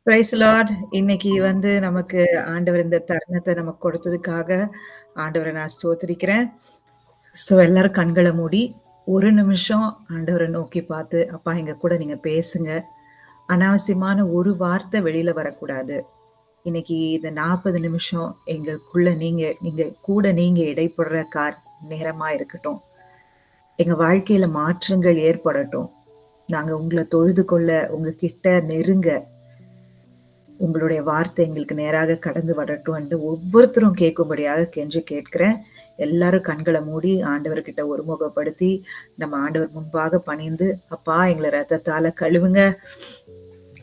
Price Lord. இன்னைக்கு நமக்கு ஆண்டவர் இந்த தருணத்தை நமக்கு கொடுத்ததுக்காக ஆண்டவரை நான் ஸ்தோத்திரிக்கிறேன். ஸோ எல்லாரும் கண்களை மூடி ஒரு நிமிஷம் ஆண்டவரை நோக்கி பார்த்து, அப்பா எங்க கூட நீங்க பேசுங்க. அனாவசியமான ஒரு வார்த்தை வெளியில வரக்கூடாது. இன்னைக்கு இந்த 40 நிமிஷம் எங்களுக்குள்ள நீங்க நீங்க கூட நீங்க இடைப்படுற நேரமா இருக்கட்டும். எங்க வாழ்க்கையில மாற்றங்கள் ஏற்படட்டும். நாங்க உங்களை தொழுது கொள்ள, உங்ககிட்ட நெருங்க, உங்களுடைய வார்த்தை எங்களுக்கு நேராக கடந்து வரட்டும் என்று ஒவ்வொருத்தரும் கேட்கும்படியாக கெஞ்சி கேட்கிறேன். எல்லாரும் கண்களை மூடி ஆண்டவர்கிட்ட ஒருமுகப்படுத்தி நம்ம ஆண்டவர் முன்பாக பணிந்து, அப்பா எங்களை ரத்தத்தால கழுவுங்க.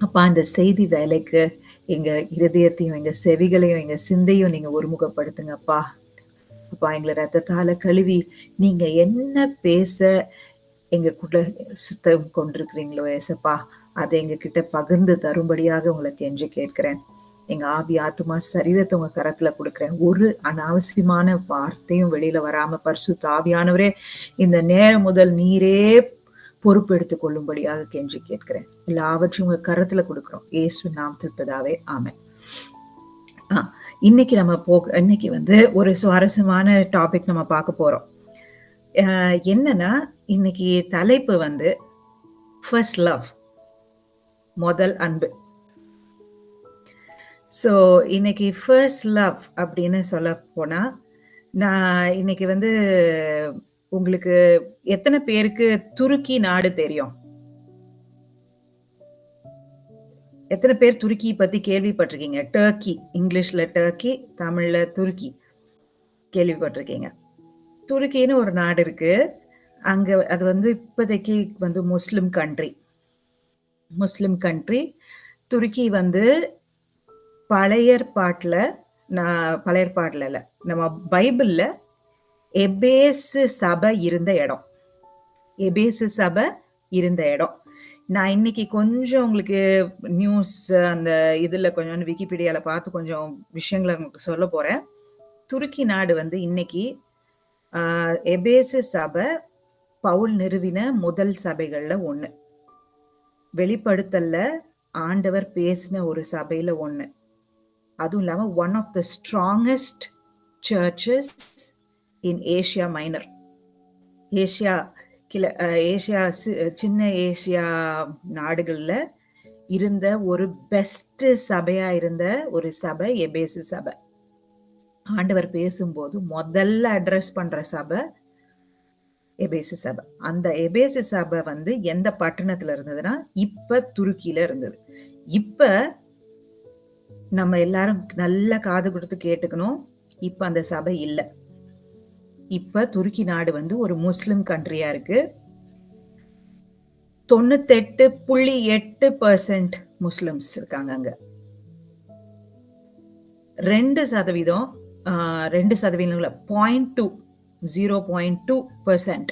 அப்பா இந்த செய்தி வேலைக்கு எங்க இருதயத்தையும் எங்க செவிகளையும் எங்க சிந்தையும் நீங்க ஒருமுகப்படுத்துங்க அப்பா. அப்பா எங்களை ரத்தத்தால கழுவி நீங்க என்ன பேச எங்க கூட சித்தம் கொண்டிருக்கிறீங்களோ ஏசப்பா, அதை எங்க கிட்ட பகிர்ந்து தரும்படியாக உங்களை கெஞ்சி கேட்கிறேன். எங்க ஆவி ஆத்துமா சரீரத்தை உங்க கரத்துல கொடுக்கிறேன். ஒரு அனாவசியமான வார்த்தையும் வெளியில வராம பரிசுத்த ஆவியானவரே இந்த நேரம் முதல் நீரே பொறுப்பெடுத்துக் கொள்ளும்படியாக கெஞ்சி கேட்கிறேன். எல்லாவற்றையும் உங்க கரத்துல கொடுக்கிறோம். இயேசு நாமத்தில் பிதாவே, ஆமென். இன்னைக்கு இன்னைக்கு ஒரு சுவாரஸ்யமான டாபிக் நம்ம பார்க்க போறோம். என்னன்னா இன்னைக்கு தலைப்பு ஃபர்ஸ்ட் லவ், முதல் அன்பு. ஸோ இன்னைக்கு ஃபர்ஸ்ட் லவ் அப்படின்னு சொல்ல போனா, நான் இன்னைக்கு உங்களுக்கு எத்தனை பேருக்கு துருக்கி நாடு தெரியும்? எத்தனை பேர் துருக்கி பத்தி கேள்விப்பட்டிருக்கீங்க? டர்க்கி, இங்கிலீஷ்ல டர்க்கி, தமிழ்ல துருக்கி கேள்விப்பட்டிருக்கீங்க. துருக்கின்னு ஒரு நாடு இருக்கு. அங்க அது இப்போதைக்கு முஸ்லிம் கண்ட்ரி. முஸ்லிம் கண்ட்ரி. துருக்கி பழைய ஏற்பாட்டுல இல்ல, நம்ம பைபிள்ல எபேசு சபை இருந்த இடம். எபேசு சபை இருந்த இடம். நான் இன்னைக்கு கொஞ்சம் உங்களுக்கு நியூஸ் அந்த இதுல கொஞ்சம் விக்கிபீடியால பார்த்து கொஞ்சம் விஷயங்களை உங்களுக்கு சொல்ல போறேன். துருக்கி நாடு இன்னைக்கு எபேசு சபை பவுல் நிறுவின முதல் சபைகள்ல ஒண்ணு. வெளிப்படுத்தல்ல ஆண்டவர் பேசின ஒரு சபையில ஒண்ணு. அதுவும் இல்லாம one of the strongest churches in Asia minor. Asia சின்ன ஏசியா நாடுகள்ல இருந்த ஒரு பெஸ்ட் சபையா இருந்த ஒரு சபை எபேசு சபை. ஆண்டவர் பேசும்போது முதல்ல அட்ரஸ் பண்ற சபை எபேசு சபை. அந்த எபேசு சபை எந்த பட்டணத்துல இருந்ததுன்னா இப்ப துருக்கியில இருந்தது. இப்ப நம்ம எல்லாரும் நல்ல காது கொடுத்து கேட்டுக்கணும். இப்ப அந்த சபை இல்ல. இப்ப துருக்கி நாடு ஒரு முஸ்லிம் கண்ட்ரியா இருக்கு. 98.8% முஸ்லிம்ஸ் இருக்காங்க அங்க. 2% 0.2%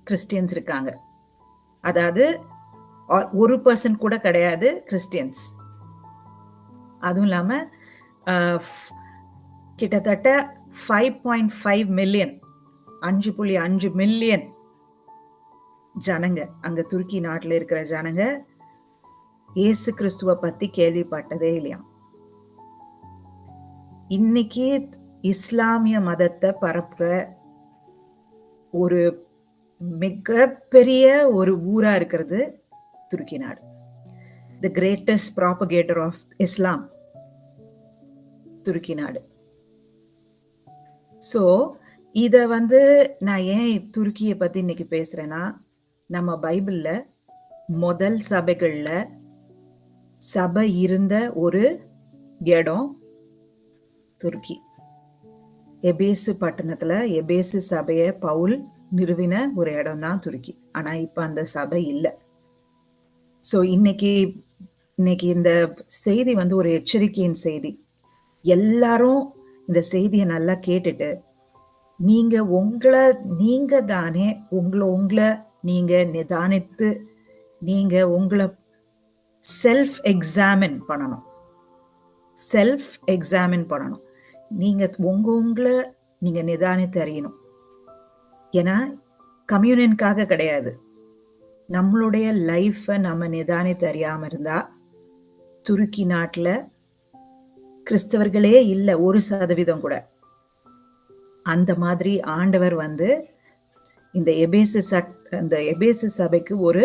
கிறிஸ்டியன்ஸ் இருக்காங்க. அதாவது 1% கூட கிடையாது கிறிஸ்டியன்ஸ். அதுவும் இல்லாம கிட்டத்தட்ட 5.5 மில்லியன் 5.5 மில்லியன் ஜனங்க அங்க துருக்கி நாட்டுல இருக்கிற ஜனங்க இயேசு கிறிஸ்துவ பத்தி கேள்விப்பட்டதே இல்லையா. இன்னைக்கு இஸ்லாமிய மதத்தை பரப்புற ஒரு மிகப்பெரிய ஒரு ஊரா இருக்கிறது துருக்கி நாடு. தி கிரேட்டஸ்ட் ப்ராபகேட்டர் ஆஃப் இஸ்லாம் துருக்கி நாடு. ஸோ இத நான் ஏன் துருக்கியை பத்தி இன்னைக்கு பேசுறேன்னா, நம்ம பைபிள்ல முதல் சபைகள்ல சபை இருந்த ஒரு இடம் துருக்கி. எபேசு பட்டணத்துல எபேசு சபைய பவுல் நிறுவின ஒரு இடம் தான் துருக்கி. ஆனா இப்ப அந்த சபை இல்ல. சோ இன்னைக்கு இந்த செய்தி ஒரு எச்சரிக்கையின் செய்தி. எல்லாரும் இந்த செய்தியை நல்லா கேட்டுட்டு நீங்க தானே உங்களை நீங்க நிதானித்து நீங்க உங்களை செல்ஃப் எக்ஸாமின் பண்ணணும். நீங்க உங்களை நீங்க நிதானித்து அறியணும். ஏன்னா கம்யூனியனுக்காக கிடையாது. நம்மளுடைய லைஃபை நம்ம நிதானித்து அறியாம இருந்தா துருக்கி நாட்டுல கிறிஸ்தவர்களே இல்ல 1% கூட. அந்த மாதிரி ஆண்டவர் வந்து இந்த எபேசு சபைக்கு ஒரு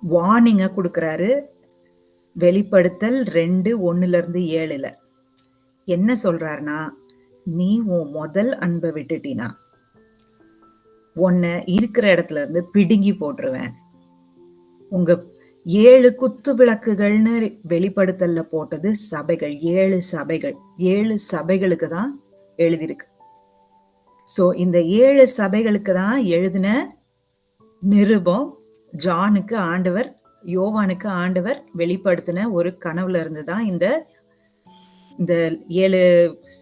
வார்னிங்க கொடுக்கிறாரு. வெளிப்படுத்தல் 2:1-7 என்ன சொல்றாருன்னா, நீ உன் முதல் அன்பை விட்டுட்டினா உன்னை இருக்கிற இடத்துல இருந்து பிடுங்கி போட்டுருவேன். உங்க 7 குத்து விளக்குகள்னு வெளிப்படுத்தல்ல போட்டது சபைகள், 7 சபைகள். 7 சபைகளுக்கு தான் எழுதியிருக்கு. சோ இந்த 7 சபைகளுக்கு தான் எழுதின நிருபம். யோவானுக்கு ஆண்டவர் வெளிப்படுத்தின ஒரு கனவுல இருந்து தான் இந்த 7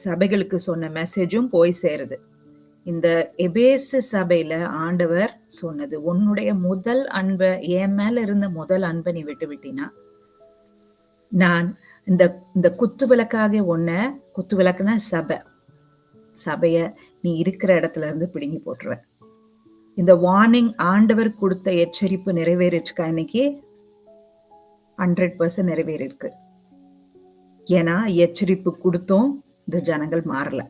சபைகளுக்கு சொன்ன மெசேஜும் போய் சேருது. இந்த எபேசு சபையில ஆண்டவர் சொன்னது, உன்னுடைய முதல் அன்பை, என் மேல இருந்த முதல் அன்பை நீ விட்டு விட்டினா, நான் இந்த குத்து விளக்காக குத்து விளக்குனா சபைய நீ இருக்கிற இடத்துல இருந்து பிடுங்கி போட்டுருவேன். இந்த வார்னிங் ஆண்டவர் கொடுத்த எச்சரிப்பு நிறைவேறிச்சுக்கா? இன்னைக்கு 100% நிறைவேறிருக்கு. ஏன்னா எச்சரிப்பு கொடுத்தும் இந்த ஜனங்கள் மாறல.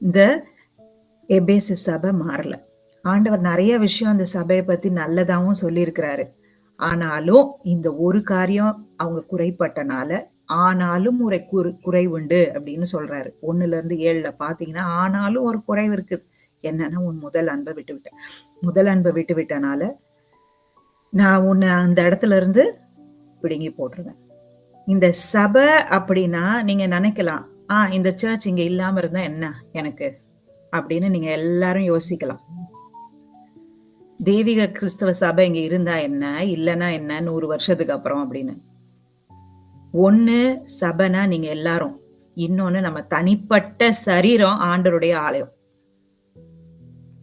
இந்த எபேசு சபை மாறல. ஆண்டவர் நிறைய விஷயம் அந்த சபையை பத்தி நல்லதாவும் சொல்லியிருக்கிறாரு. ஆனாலும் இந்த ஒரு காரியம் அவங்க குறைப்பட்டனால, ஆனாலும் ஒரு குறை உண்டு அப்படின்னு சொல்றாரு. 1-7 பாத்தீங்கன்னா, ஆனாலும் ஒரு குறைவு இருக்கு. என்னன்னா, உன் முதல் அன்பை விட்டு விட்டனால நான் உன்னை அந்த இடத்துல இருந்து பிடுங்கி போட்டுருவேன். இந்த சபை அப்படின்னா நீங்க நினைக்கலாம், இந்த சர்ச் இங்க இல்லாம இருந்தா என்ன எனக்கு அப்படின்னு நீங்க எல்லாரும் யோசிக்கலாம். தெய்வீக கிறிஸ்தவ சபை இங்க இருந்தா என்ன, இல்லைன்னா என்ன 100 வருஷத்துக்கு அப்புறம் அப்படின்னு. ஒண்ணு சபைனா நீங்க எல்லாரும், இன்னொன்னு நம்ம தனிப்பட்ட சரீரம் ஆண்டவருடைய ஆலயம்.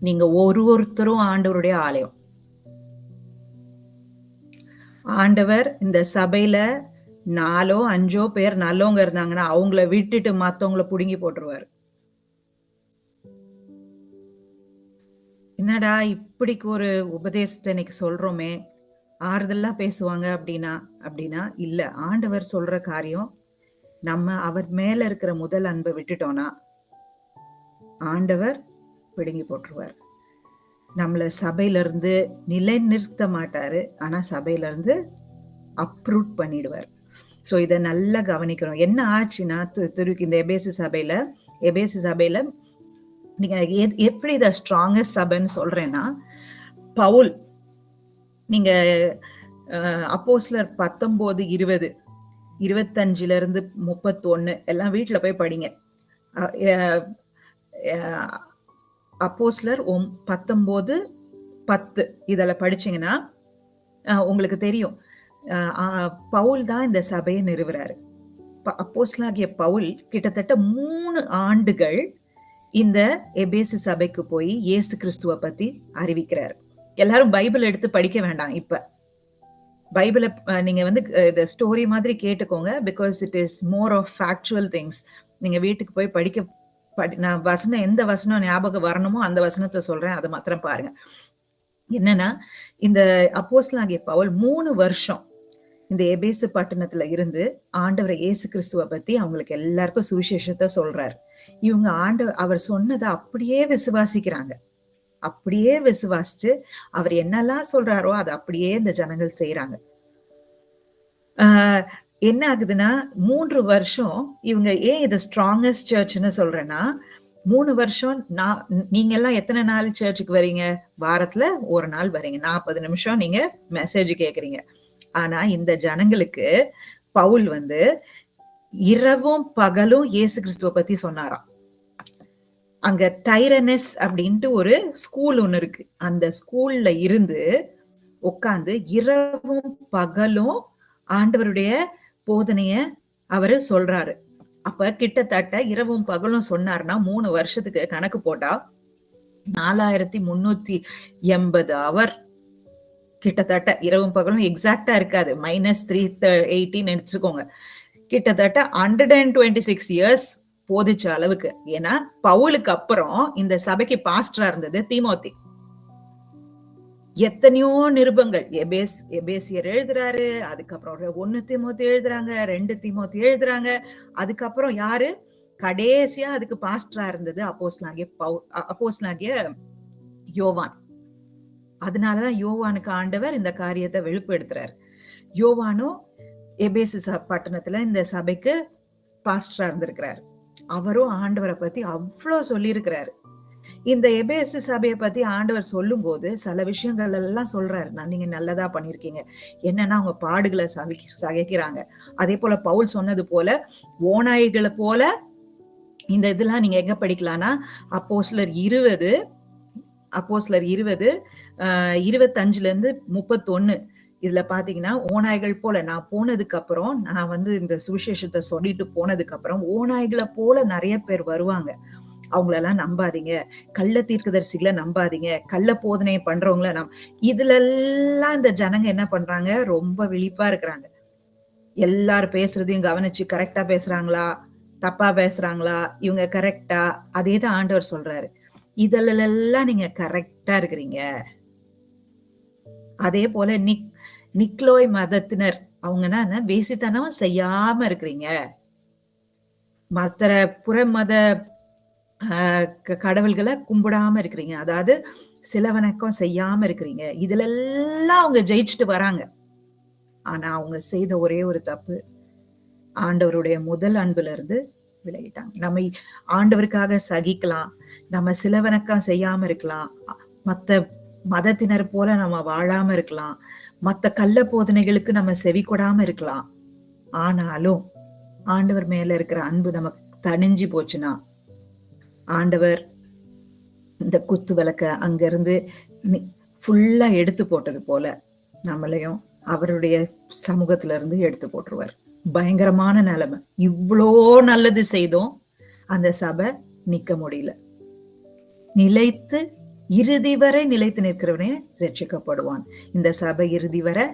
நீங்க ஒருத்தரும் ஆண்டவருடைய ஆலயம். ஆண்டவர் இந்த சபையில 4-5 பேர் நல்லவங்க இருந்தாங்கன்னா அவங்கள விட்டுட்டு மத்தவங்களை புடுங்கி போட்டுருவாரு. என்னடா இப்படிக்கு ஒரு உபதேசத்தை இன்னைக்கு சொல்றோமே, ஆறுதலா பேசுவாங்க அப்படின்னா இல்ல. ஆண்டவர் சொல்ற காரியம், நம்ம அவர் மேல இருக்கிற முதல் அன்பை விட்டுட்டோம்னா ஆண்டவர் பிடுங்கி போட்டுருவார். நம்மள சபையில இருந்து நிலைநிறுத்த மாட்டாரு, ஆனா சபையில இருந்து அப்ரூட் பண்ணிடுவார். சோ இத நல்லா கவனிக்கணும். என்ன ஆச்சுன்னா, இந்த எபேசு சபையில நீங்க எப்படி இத ஸ்ட்ராங்கஸ்ட் சபைன்னு சொல்றேன்னா, பவுல், நீங்க அப்போஸ்தலர் 19:20, 25-31 எல்லாம் வீட்டுல போய் படிங்க. அப்போஸ்தலர் 19:10 இதெல்லாம் படிச்சீங்கன்னா உங்களுக்கு தெரியும். பவுல் தான் இந்த சபையை நிறுவுறாரு. அப்போஸ்தலனாகிய பவுல் கிட்டத்தட்ட 3 ஆண்டுகள் இந்த எபேசு சபைக்கு போய் இயேசு கிறிஸ்துவ பத்தி அறிவிக்கிறார். எல்லாரும் பைபிள் எடுத்து படிக்க வேண்டாம். இப்ப பைபிளை நீங்க வந்து இந்த ஸ்டோரி மாதிரி கேட்டுக்கோங்க. Because it is more of factual things. நீங்க வீட்டுக்கு போய் நான் எந்த வசனம் ஞாபகம் வரணுமோ அந்த வசனத்தை சொல்றேன், அதை மாத்திரம் பாருங்க. என்னன்னா, இந்த அப்போஸ்தலனாகிய பவுல் 3 வருஷம் இந்த எபேசு பட்டணத்துல இருந்து ஆண்டவர் இயேசு கிறிஸ்துவ பத்தி அவங்களுக்கு எல்லாருக்கும் சுவிசேஷத்தை சொல்றாரு. இவங்க அவர் சொன்னதை அப்படியே விசுவாசிக்கிறாங்க. அப்படியே விசுவாசிச்சு அவர் என்னெல்லாம் சொல்றாரோ அதை அப்படியே இந்த ஜனங்கள் செய்யறாங்க. என்ன ஆகுதுன்னா, 3 வருஷம் இவங்க ஏன் இதை ஸ்ட்ராங்கஸ்ட் சர்ச்னு சொல்றேன்னா, 3 வருஷம் நீங்க எல்லாம் எத்தனை நாள் சர்ச்சுக்கு வரீங்க? வாரத்துல ஒரு நாள் வரீங்க, 40 நிமிஷம் நீங்க மெசேஜ் கேக்குறீங்க. ஆனா இந்த ஜனங்களுக்கு பவுல் வந்து இரவும் பகலும் இயேசு கிறிஸ்துவ பத்தி சொன்னாராம். அங்க டைரனஸ் அப்படின்ட்டு ஒரு ஸ்கூல் ஒண்ணு இருக்கு. அந்த ஸ்கூல்ல இருந்து உட்கார்ந்து இரவும் பகலும் ஆண்டவருடைய போதனைய அவரு சொல்றாரு. அப்ப கிட்டத்தட்ட இரவும் பகலும் சொன்னார்னா 3 வருஷத்துக்கு கணக்கு போட்டா 4380 அவர் கிட்டத்தட்ட இரவும் பகலும் எக்ஸாக்டா இருக்காது, -380 நினைச்சுக்கோங்க. கிட்டத்தட்ட 126 இயர்ஸ் போதிச்ச அளவுக்கு. ஏன்னா பவுலுக்கு அப்புறம் இந்த சபைக்கு பாஸ்டரா இருந்தது தீமோத்தி. எத்தனையோ நிருபங்கள் எபேசியர் எழுதுறாரு, அதுக்கப்புறம் 1 தீமோத்தேயு எழுதுறாங்க, 2 தீமோத்தேயு எழுதுறாங்க. அதுக்கப்புறம் யாரு? கடைசியா அதுக்கு பாஸ்டரா இருந்தது அப்போஸ்தலனாகிய யோவான். அதனால தான் யோவானுக்கு ஆண்டவர் இந்த காரியத்த வெளிப்படுத்துறாரு. யோவானும் எபேசு பட்டணத்துல இந்த சபைக்கு பாஸ்டரா இருந்திருக்கிறாரு. அவரும் ஆண்டவர பத்தி அவ்ளோ சொல்லியிருக்கிறாரு. இந்த எபேசு சபைய பத்தி ஆண்டவர் சொல்லும்போது சில விஷயங்கள் எல்லாம் சொல்றாரு. நீங்க நல்லதா பண்ணியிருக்கீங்க. என்னன்னா அவங்க பாடுகள சகிக்கிறாங்க. அதே போல பவுல் சொன்னது போல ஓநாய்கள போல இந்த இதெல்லாம் நீங்க எங்க படிக்கலாம்னா அப்போஸ்தலர் 20 25ல இருந்து 31 இதுல பாத்தீங்கன்னா ஓநாய்கள் போல நான் போனதுக்கு அப்புறம் நான் வந்து இந்த சுவிசேஷத்தை சொல்லிட்டு போனதுக்கு அப்புறம் ஓநாய்களை போல நிறைய பேர் வருவாங்க. அவங்களெல்லாம் நம்பாதீங்க, கள்ள தீர்க்கதரிசிகளை நம்பாதீங்க, கள்ள போதனை பண்றவங்கள இதுல எல்லாம் இந்த ஜனங்க என்ன பண்றாங்க, ரொம்ப விழிப்பா இருக்கிறாங்க. எல்லாரும் பேசுறதையும் கவனிச்சு கரெக்டா பேசுறாங்களா, தப்பா பேசுறாங்களா, இவங்க கரெக்டா, அதே தான் ஆண்டவர் சொல்றாரு. இதெல்லாம் நீங்க கரெக்டா இருக்கிறீங்க. அதே போல நிக்லோய் மதத்தினர் அவங்கன்னா வேசித்தனம் செய்யாம இருக்கிறீங்க. மற்ற புற மத கடவுள்களை கும்பிடாம இருக்கிறீங்க. அதாவது சிலவணக்கம் செய்யாம இருக்கிறீங்க. இதுல எல்லாம் அவங்க ஜெயிச்சுட்டு வராங்க. ஆனா அவங்க செய்த ஒரே ஒரு தப்பு, ஆண்டவருடைய முதல் அன்புல இருந்து விலகிட்டாங்க. நம்ம ஆண்டவருக்காக சகிக்கலாம், நம்ம சிலவணக்கம் செய்யாம இருக்கலாம், மத்த மதத்தினர் போல நம்ம வாழாம இருக்கலாம், மத்த கள்ள போதனைகளுக்கு நம்ம செவி கொடாம இருக்கலாம். ஆனாலும் ஆண்டவர் மேல இருக்கிற அன்பு நமக்கு தணிஞ்சு போச்சுன்னா, ஆண்டவர் இந்த குத்து விளக்க அங்க இருந்து ஃபுல்லா எடுத்து போட்டது போல நம்மளையும் அவருடைய சமூகத்துல இருந்து எடுத்து போட்டுருவார். பயங்கரமான நிலைமை. இவ்வளோ நல்லது செய்தோம், அந்த சபை நிக்க முடியல. நிலைத்து இறுதி வரை நிலைத்து நிற்கிறவனே ரட்சிக்கப்படுவான். இந்த சபை இறுதி வரை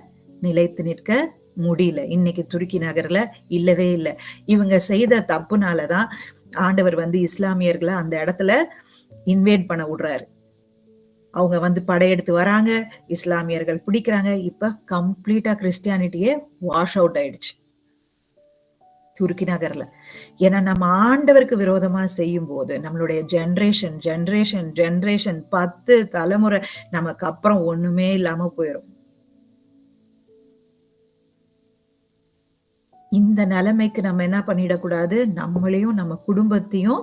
நிலைத்து நிற்க முடியல. இன்னைக்கு துருக்கி நகர்ல இல்லவே இல்லை. இவங்க செய்த தப்புனாலதான் ஆண்டவர் வந்து இஸ்லாமியர்களை அந்த இடத்துல இன்வேட் பண்ண விடுறாரு. அவங்க வந்து படையெடுத்து வராங்க, இஸ்லாமியர்கள் பிடிக்கிறாங்க. இப்ப கம்ப்ளீட்டா கிறிஸ்டியானிட்டியே வாஷ் அவுட் ஆயிடுச்சு துருக்கி நகர்ல. ஏன்னா நம்ம ஆண்டவருக்கு விரோதமா செய்யும் போது நம்மளுடைய ஜெனரேஷன் 10 தலைமுறை நமக்கு அப்புறம் ஒண்ணுமே இல்லாம போயிடும். இந்த நிலைமைக்கு நம்ம என்ன பண்ணிடக்கூடாது, நம்மளையும் நம்ம குடும்பத்தையும்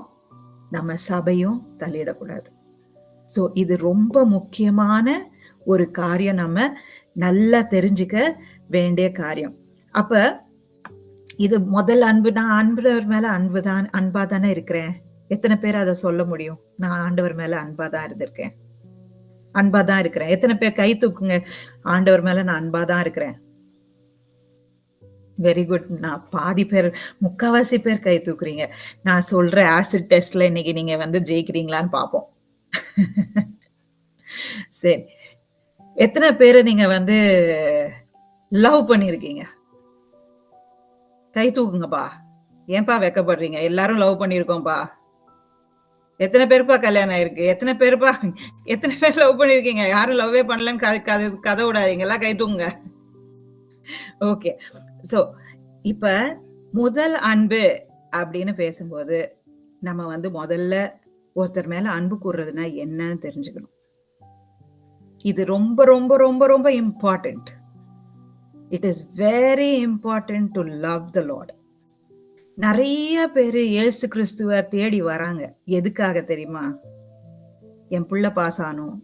நம்ம சபையும் தள்ளிடக்கூடாது. சோ இது ரொம்ப முக்கியமான ஒரு காரியம், நம்ம நல்லா தெரிஞ்சுக்க வேண்டிய காரியம். அப்ப இது முதல் அன்பு. நான் ஆண்டவர் மேல அன்பா தானே இருக்கிறேன். எத்தனை பேர் அதை சொல்ல முடியும்? நான் ஆண்டவர் மேல அன்பாதான் இருந்திருக்கேன், அன்பாதான் இருக்கிறேன். எத்தனை பேர் கை தூக்குங்க, ஆண்டவர் மேல நான் அன்பாதான் இருக்கிறேன். Very good. நான் பாதி பேர், முக்காவாசி பேர் கை தூக்குறீங்க. நான் சொல்ற ஆசிட் டெஸ்ட்ல இன்னைக்கு நீங்க வந்து ஜெயிக்கிறீங்களான்னு பாப்போம். சரி, எத்தனை பேரை நீங்க வந்து லவ் பண்ணிருக்கீங்க? கை தூக்குங்கப்பா. ஏன்பா வெக்கப்படுறீங்க? எல்லாரும் லவ் பண்ணிருக்கோம்பா. எத்தனை பேருப்பா கல்யாணம் ஆயிருக்கு? எத்தனை பேர் லவ் பண்ணிருக்கீங்க? யாரும் லவ்வே பண்ணலன்னு கதை விடாதீங்க, எல்லாம் கை தூக்குங்க. ஓகே. சோ இப்ப முதல் அன்பு அப்படின்னு பேசும்போது நம்ம வந்து முதல்ல ஒருத்தர் மேல அன்பு கூறுறதுன்னா என்னன்னு தெரிஞ்சுக்கணும். இது ரொம்ப ரொம்ப ரொம்ப ரொம்ப important. It is very important to love the Lord. நிறைய பேரு இயேசு கிறிஸ்துவ தேடி வராங்க. எதுக்காக தெரியுமா? என் புள்ள பாஸ் ஆகணும்,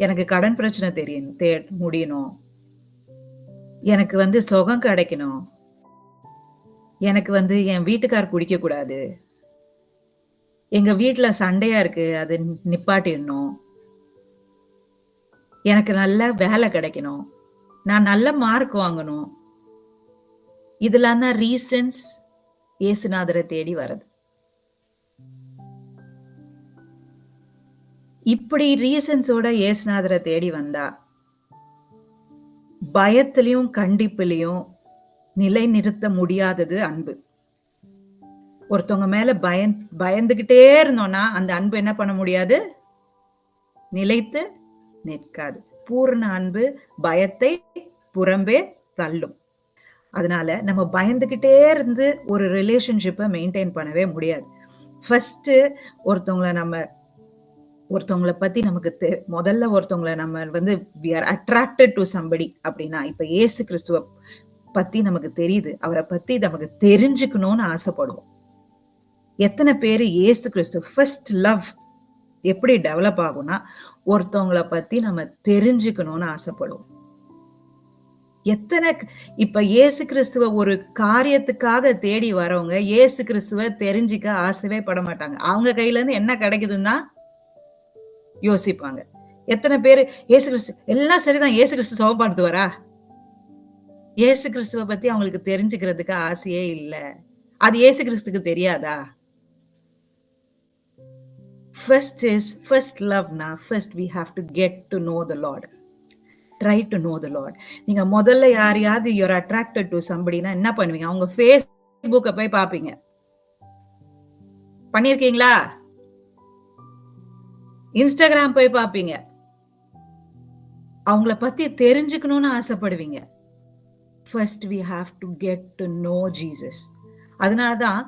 எனக்கு கடன் பிரச்சனை முடியணும், எனக்கு வந்து சுகம் கிடைக்கணும், எனக்கு வந்து என் வீட்டுக்கார் குடிக்க கூடாது, எங்க வீட்டுல சண்டையா இருக்கு அது நிப்பாட்டிடணும், எனக்கு நல்ல வேலை கிடைக்கணும், நான் நல்ல மார்க் வாங்கணும். இதெல்லாம் தான் ரீசன்ஸ் இயேசுநாதரை தேடி வரது. இப்படி ரீசன்ஸோட இயேசுநாதரை தேடி வந்தா பயத்திலையும் கண்டிப்பிலையும் நிலை நிறுத்த முடியாதது அன்பு. ஒருத்தவங்க மேல பயந்துகிட்டே இருந்தோம்னா அந்த அன்பு என்ன பண்ண முடியாது, நிலைத்து நிற்காது. பூரண அன்பு பயத்தை புறம்பே தள்ளும். அதனால நம்ம பயந்துகிட்டே இருந்து ஒரு ரிலேஷன்ஷிப்ப மெயின்டெயின் பண்ணவே முடியாது. ஃபர்ஸ்ட்டு ஒருத்தவங்கள பத்தி நமக்கு முதல்ல ஒருத்தவங்கள நம்ம வந்து we are attracted to somebody அப்படின்னா, இப்ப இயேசு கிறிஸ்துவ பத்தி நமக்கு தெரியுது. அவர பத்தி நமக்கு தெரிஞ்சுக்கணும்னு ஆசைப்படுவோம். எத்தன பேரு இயேசு கிறிஸ்து ஃபர்ஸ்ட் லவ் எப்படி டெவலப் ஆகும்னா, ஒருத்தவங்கள பத்தி நம்ம தெரிஞ்சுக்கணும்னு ஆசைப்படுவோம். இப்ப இயேசு கிறிஸ்துவ ஒரு காரியத்துக்காக தேடி வரவங்க, இயேசு கிறிஸ்துவ தெரிஞ்சுக்க ஆசையே பட மாட்டாங்க. அவங்க கையில இருந்து என்ன கிடைக்குதுன்னு தான் யோசிப்பாங்க. எத்தன பேரு இயேசு கிறிஸ்து எல்லாம் சரிதான், இயேசு கிறிஸ்து சுகப்படுத்துவாரா? இயேசு கிறிஸ்துவ பத்தி அவங்களுக்கு தெரிஞ்சுக்கிறதுக்கு ஆசையே இல்ல. அது இயேசு கிறிஸ்துக்கு தெரியாதா? First loveனா, first we have to get to know the Lord. Try to know the Lord. நீங்க முதல்ல யாரையாவது you're attracted to somebodyனா என்ன பண்ணுவீங்க? அவங்க Facebook'அ போய் பாப்பீங்க. பண்ணிருக்கீங்களா? Instagram போய் பாப்பீங்க. அவங்கள பத்தி தெரிஞ்சுக்கணும்னு ஆசைப்படுவீங்க. First we have to get to know Jesus. அதனாலதான்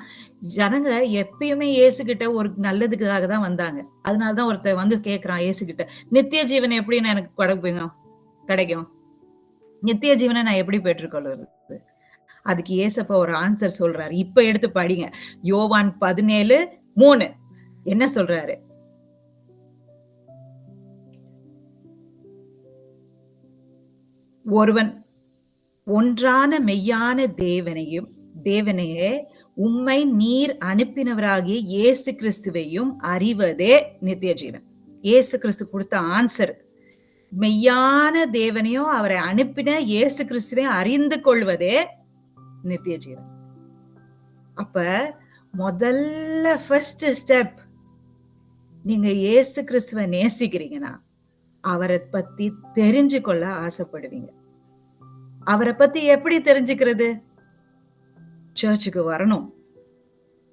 ஜனங்க எப்பயுமே இயேசு கிட்ட ஒரு நல்லதுக்காக தான் வந்தாங்க. அதனாலதான் ஒருத்தன் வந்து கேட்கிறான் இயேசு கிட்ட, நித்திய ஜீவன் எப்படின்னு எனக்கு கிடைக்கும்? நித்திய ஜீவனை நான் எப்படி பெற்றுக்கொள்வது? அதுக்கு இயேசப்பா ஒரு ஆன்சர் சொல்றாரு. இப்ப எடுத்து படிங்க. யோவான் 17:3 என்ன சொல்றாரு? ஒருவன் ஒன்றான மெய்யான தேவனையே உம்மை நீர் அனுப்பினவராகிய இயேசு கிறிஸ்துவையும் அறிவதே நித்திய ஜீவன். இயேசு கிறிஸ்து கொடுத்த ஆன்சர். மெய்யான தேவனையும் அவரை அனுப்பின இயேசு கிறிஸ்துவையும் அறிந்து கொள்வதே நித்திய ஜீவன். அப்ப முதல்ல ஃபர்ஸ்ட் ஸ்டெப், நீங்க இயேசு கிறிஸ்துவை நேசிக்கிறீங்கன்னா அவரை பத்தி தெரிஞ்சு கொள்ள ஆசைப்படுவீங்க. அவரை பத்தி எப்படி தெரிஞ்சுக்கிறது? சர்ச்சுக்கு வரணும்,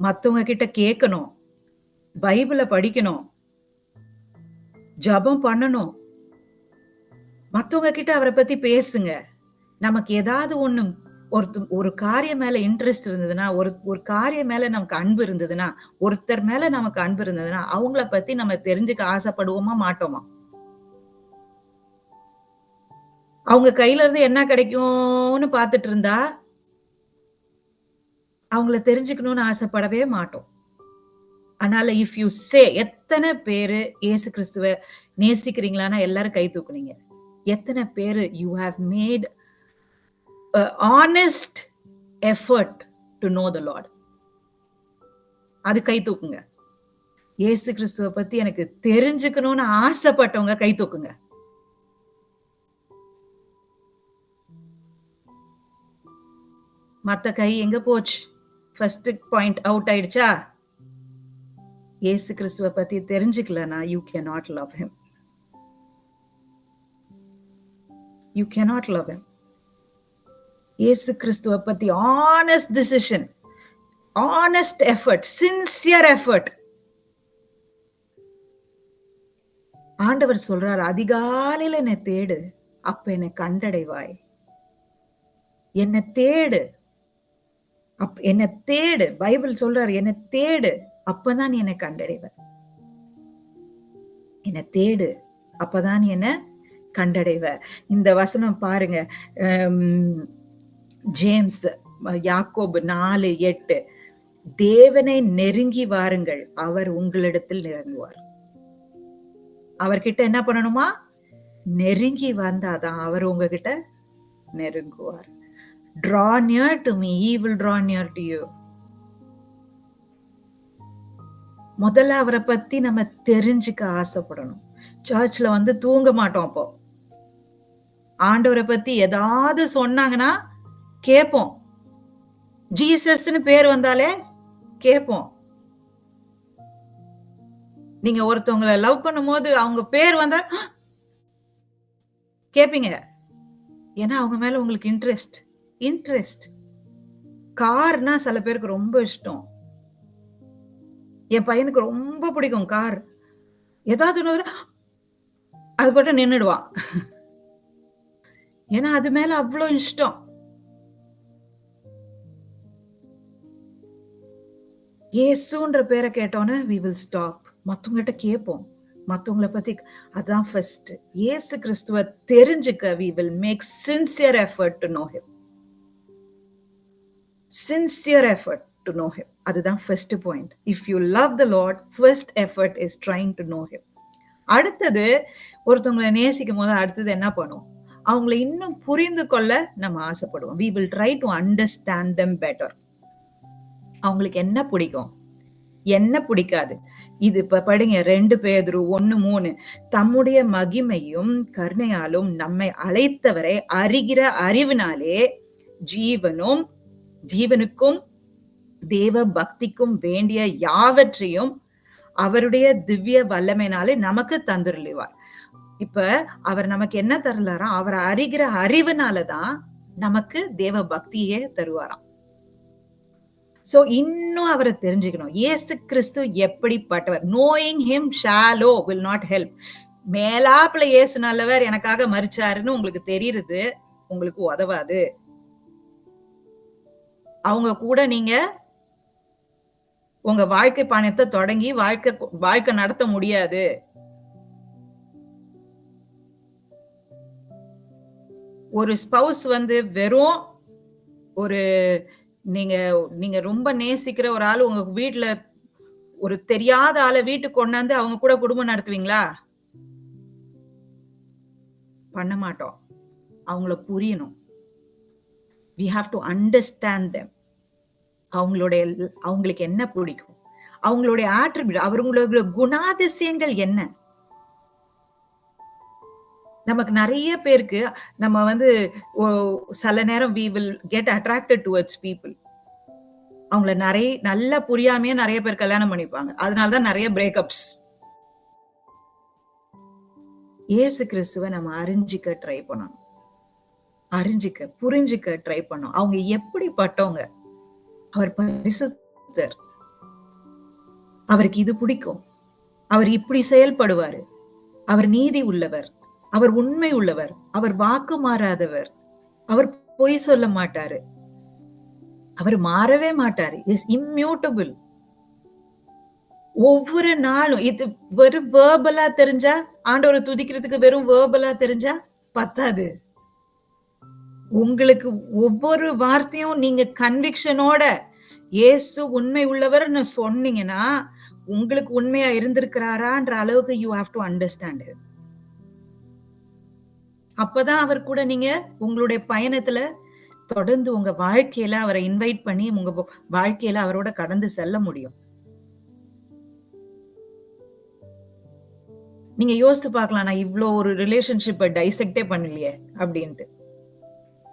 மத்தவங்க கிட்ட கேட்கணும், பைபிள படிக்கணும், ஜெபம் பண்ணணும், மத்தவங்க கிட்ட அவரை பத்தி பேசுங்க. நமக்கு ஏதாவது ஒரு காரியம் மேல இன்ட்ரெஸ்ட் இருந்ததுன்னா, ஒரு காரியம் மேல நமக்கு அன்பு இருந்ததுன்னா, ஒருத்தர் மேல நமக்கு அன்பு இருந்ததுன்னா, அவங்கள பத்தி நம்ம தெரிஞ்சுக்க ஆசைப்படுவோமா மாட்டோமா? அவங்க கையில இருந்து என்ன கிடைக்கும்னு பார்த்துட்டு இருந்தா, அவங்கள தெரிஞ்சுக்கணும்னு ஆசைப்படவே மாட்டோம். அதனால இஃப் யூ சே, எத்தனை பேரு இயேசு கிறிஸ்துவ நேசிக்கிறீங்களான்னா எல்லாரும் கை தூக்குனீங்க. எத்தனை பேரு you have mat a honest effort to know the Lord? அது கை தூக்குங்க. இயேசு கிறிஸ்துவ பத்தி எனக்கு தெரிஞ்சுக்கணும்னு ஆசைப்பட்டவங்க கை தூக்குங்க. மத்த கை எங்க போச்சு? ஃபர்ஸ்ட் பாயிண்ட் அவுட் ஆயிடுச்சா? இயேசு கிறிஸ்துவ பத்தி தெரிஞ்சுக்கலனா you cannot love him. You cannot love him. இயேசு கிறிஸ்துவ பத்தி honest decision, honest effort, sincere effort. ஆண்டவர் சொல்றார், அதிகாலையில என்னை தேடு, அப்ப என்னை கண்டடைவாய். என்னை தேடு, என்ன தேடு. பைபிள் சொல்றாரு, என்ன தேடு, அப்பதான் நீ என்னை கண்டடைவ. என்ன தேடு, அப்பதான் நீ என்ன கண்டடைவ. இந்த வசனம் பாருங்க, ஜேம்ஸ் யாக்கோபு 4:8, தேவனை நெருங்கி வாருங்கள், அவர் உங்களிடத்தில் நெருங்குவார். அவர்கிட்ட என்ன பண்ணணுமா? நெருங்கி வந்தாதான் அவர் உங்ககிட்ட நெருங்குவார். Draw near to me, he will draw near to you. முதல்ல அவரை பத்தி நம்ம தெரிஞ்சுக்க ஆசைப்படணும். சர்ச்ல வந்து தூங்க மாட்டோம். அப்போ ஆண்டவரை பத்தி ஏதாவது சொன்னாங்கன்னா கேட்போம். ஜீசஸ்னு பேர் வந்தாலே கேட்போம். நீங்க ஒருத்தவங்களை லவ் பண்ணும் போது அவங்க பேர் வந்தா கேப்பீங்க. ஏன்னா அவங்க மேல உங்களுக்கு இன்ட்ரெஸ்ட். கார்னா சில பேருக்கு ரொம்ப இஷ்டம். என் பையனுக்கு ரொம்ப பிடிக்கும் கார். ஏதாவது அது பாட்டு நின்னுடுவான். ஏன்னா அது மேல அவ்ளோ இஷ்டம். இயேசுன்ற பேர கேட்டோனே வி வில் ஸ்டாப். மத்தவங்ககிட்ட கேட்போம். மத்தவங்கள பத்தி அதான் ஃபர்ஸ்ட். இயேசு கிறிஸ்துவ தெரிஞ்சுக்க we will make sincere effort to know him. Sincere effort to know him. அதுதான் first point. If you love the Lord, first effort is trying to know him. அடுத்தது ஒருத்தவங்கள நேசிக்கும் போது அடுத்தது என்ன பண்ணுவோம்? அவங்கள இன்னும் புரிந்து கொள்ள நம்ம ஆசைப்படுவோம். We will try to understand them better. அவங்களுக்கு என்ன பிடிக்கும்? என்ன பிடிக்காது? இது இப்ப படிங்க 2 பேதுரு 1:3. தம்முடைய மகிமையும் கருணையாலும் நம்மை அழைத்தவரை அறிகிற அறிவினாலே ஜீவனுக்கும் தேவ பக்திக்கும் வேண்டிய யாவற்றையும் அவருடைய திவ்ய வல்லமையினாலே நமக்கு தந்துருளிவார். இப்ப அவர் நமக்கு என்ன தரலாராம்? அவர் அறிகிற அறிவுனாலதான் நமக்கு தேவ பக்தியே தருவாராம். சோ இன்னும் அவரை தெரிஞ்சுக்கணும். இயேசு கிறிஸ்து எப்படிப்பட்டவர்? Knowing him shallow will not help. மேலாப்புல இயேசு நல்லவர், எனக்காக மரிச்சாருன்னு உங்களுக்கு தெரியுது, உங்களுக்கு உதவாது. அவங்க கூட நீங்க உங்க வாழ்க்கை பயணத்தை தொடங்கி வாழ்க்கை நடத்த முடியாது. ஒரு ஸ்பவுஸ் வந்து வெறும் ஒரு நீங்க ரொம்ப நேசிக்கிற ஒரு ஆளு உங்க வீட்டுல ஒரு தெரியாத ஆளை வீட்டுக்கு கொண்டாந்து அவங்க கூட குடும்பம் நடத்துவீங்களா? பண்ண மாட்டோம். அவங்கள புரியணும். we have to understand them. அவங்களுக்கு என்ன பிடிக்கும், அவங்களுடைய ஆட்ரிபியூட், அவங்களுடைய குணாதிசயங்கள் என்ன. நமக்கு நிறைய பேருக்கு நம்ம வந்து சில நேரம் we will get attracted towards people. அவங்கள நல்லா புரியாமையே நிறைய பேர் கல்யாணம் பண்ணிப்பாங்க. அதனாலதான் நிறைய பிரேக்கப்ஸ். இயேசு கிறிஸ்துவ நம்ம அறிஞ்சிக்க ட்ரை பண்ணணும். புரிஞ்சுக்க ட்ரை பண்ணணும். அவங்க எப்படிப்பட்டவங்க? அவர் பரிசுத்தர். அவருக்கு இது பிடிக்கும். அவர் இப்படி செயல்படுவாரு. அவர் நீதி உள்ளவர். அவர் உண்மை உள்ளவர். அவர் வாக்கு மாறாதவர். அவர் பொய் சொல்ல மாட்டாரு. அவர் மாறவே மாட்டாரு. Is immutable. ஒவ்வொரு நாளும் இது வெறும் வேர்பலா தெரிஞ்சா, ஆண்டவரை துதிக்கிறதுக்கு வெறும் வேர்பலா தெரிஞ்சா பத்தாது. உங்களுக்கு ஒவ்வொரு வார்த்தையும் நீங்க கன்விக்ஷனோட இயேசு உண்மை உள்ளவர்னு சொன்னீங்கன்னா, உங்களுக்கு உண்மையா இருந்திருக்கிறாரான்ற அளவுக்கு யூ ஹாவ் டு அண்டர்ஸ்டாண்ட். அப்பதான் அவர் கூட நீங்க உங்களுடைய பயணத்துல தொடர்ந்து உங்க வாழ்க்கையில அவரை இன்வைட் பண்ணி உங்க வாழ்க்கையில அவரோட கடந்து செல்ல முடியும். நீங்க யோசித்து பார்க்கலாம், நான் இவ்ளோ ஒரு ரிலேஷன்ஷிப்பை டைசெக்டே பண்ணலையே அப்படின்ட்டு.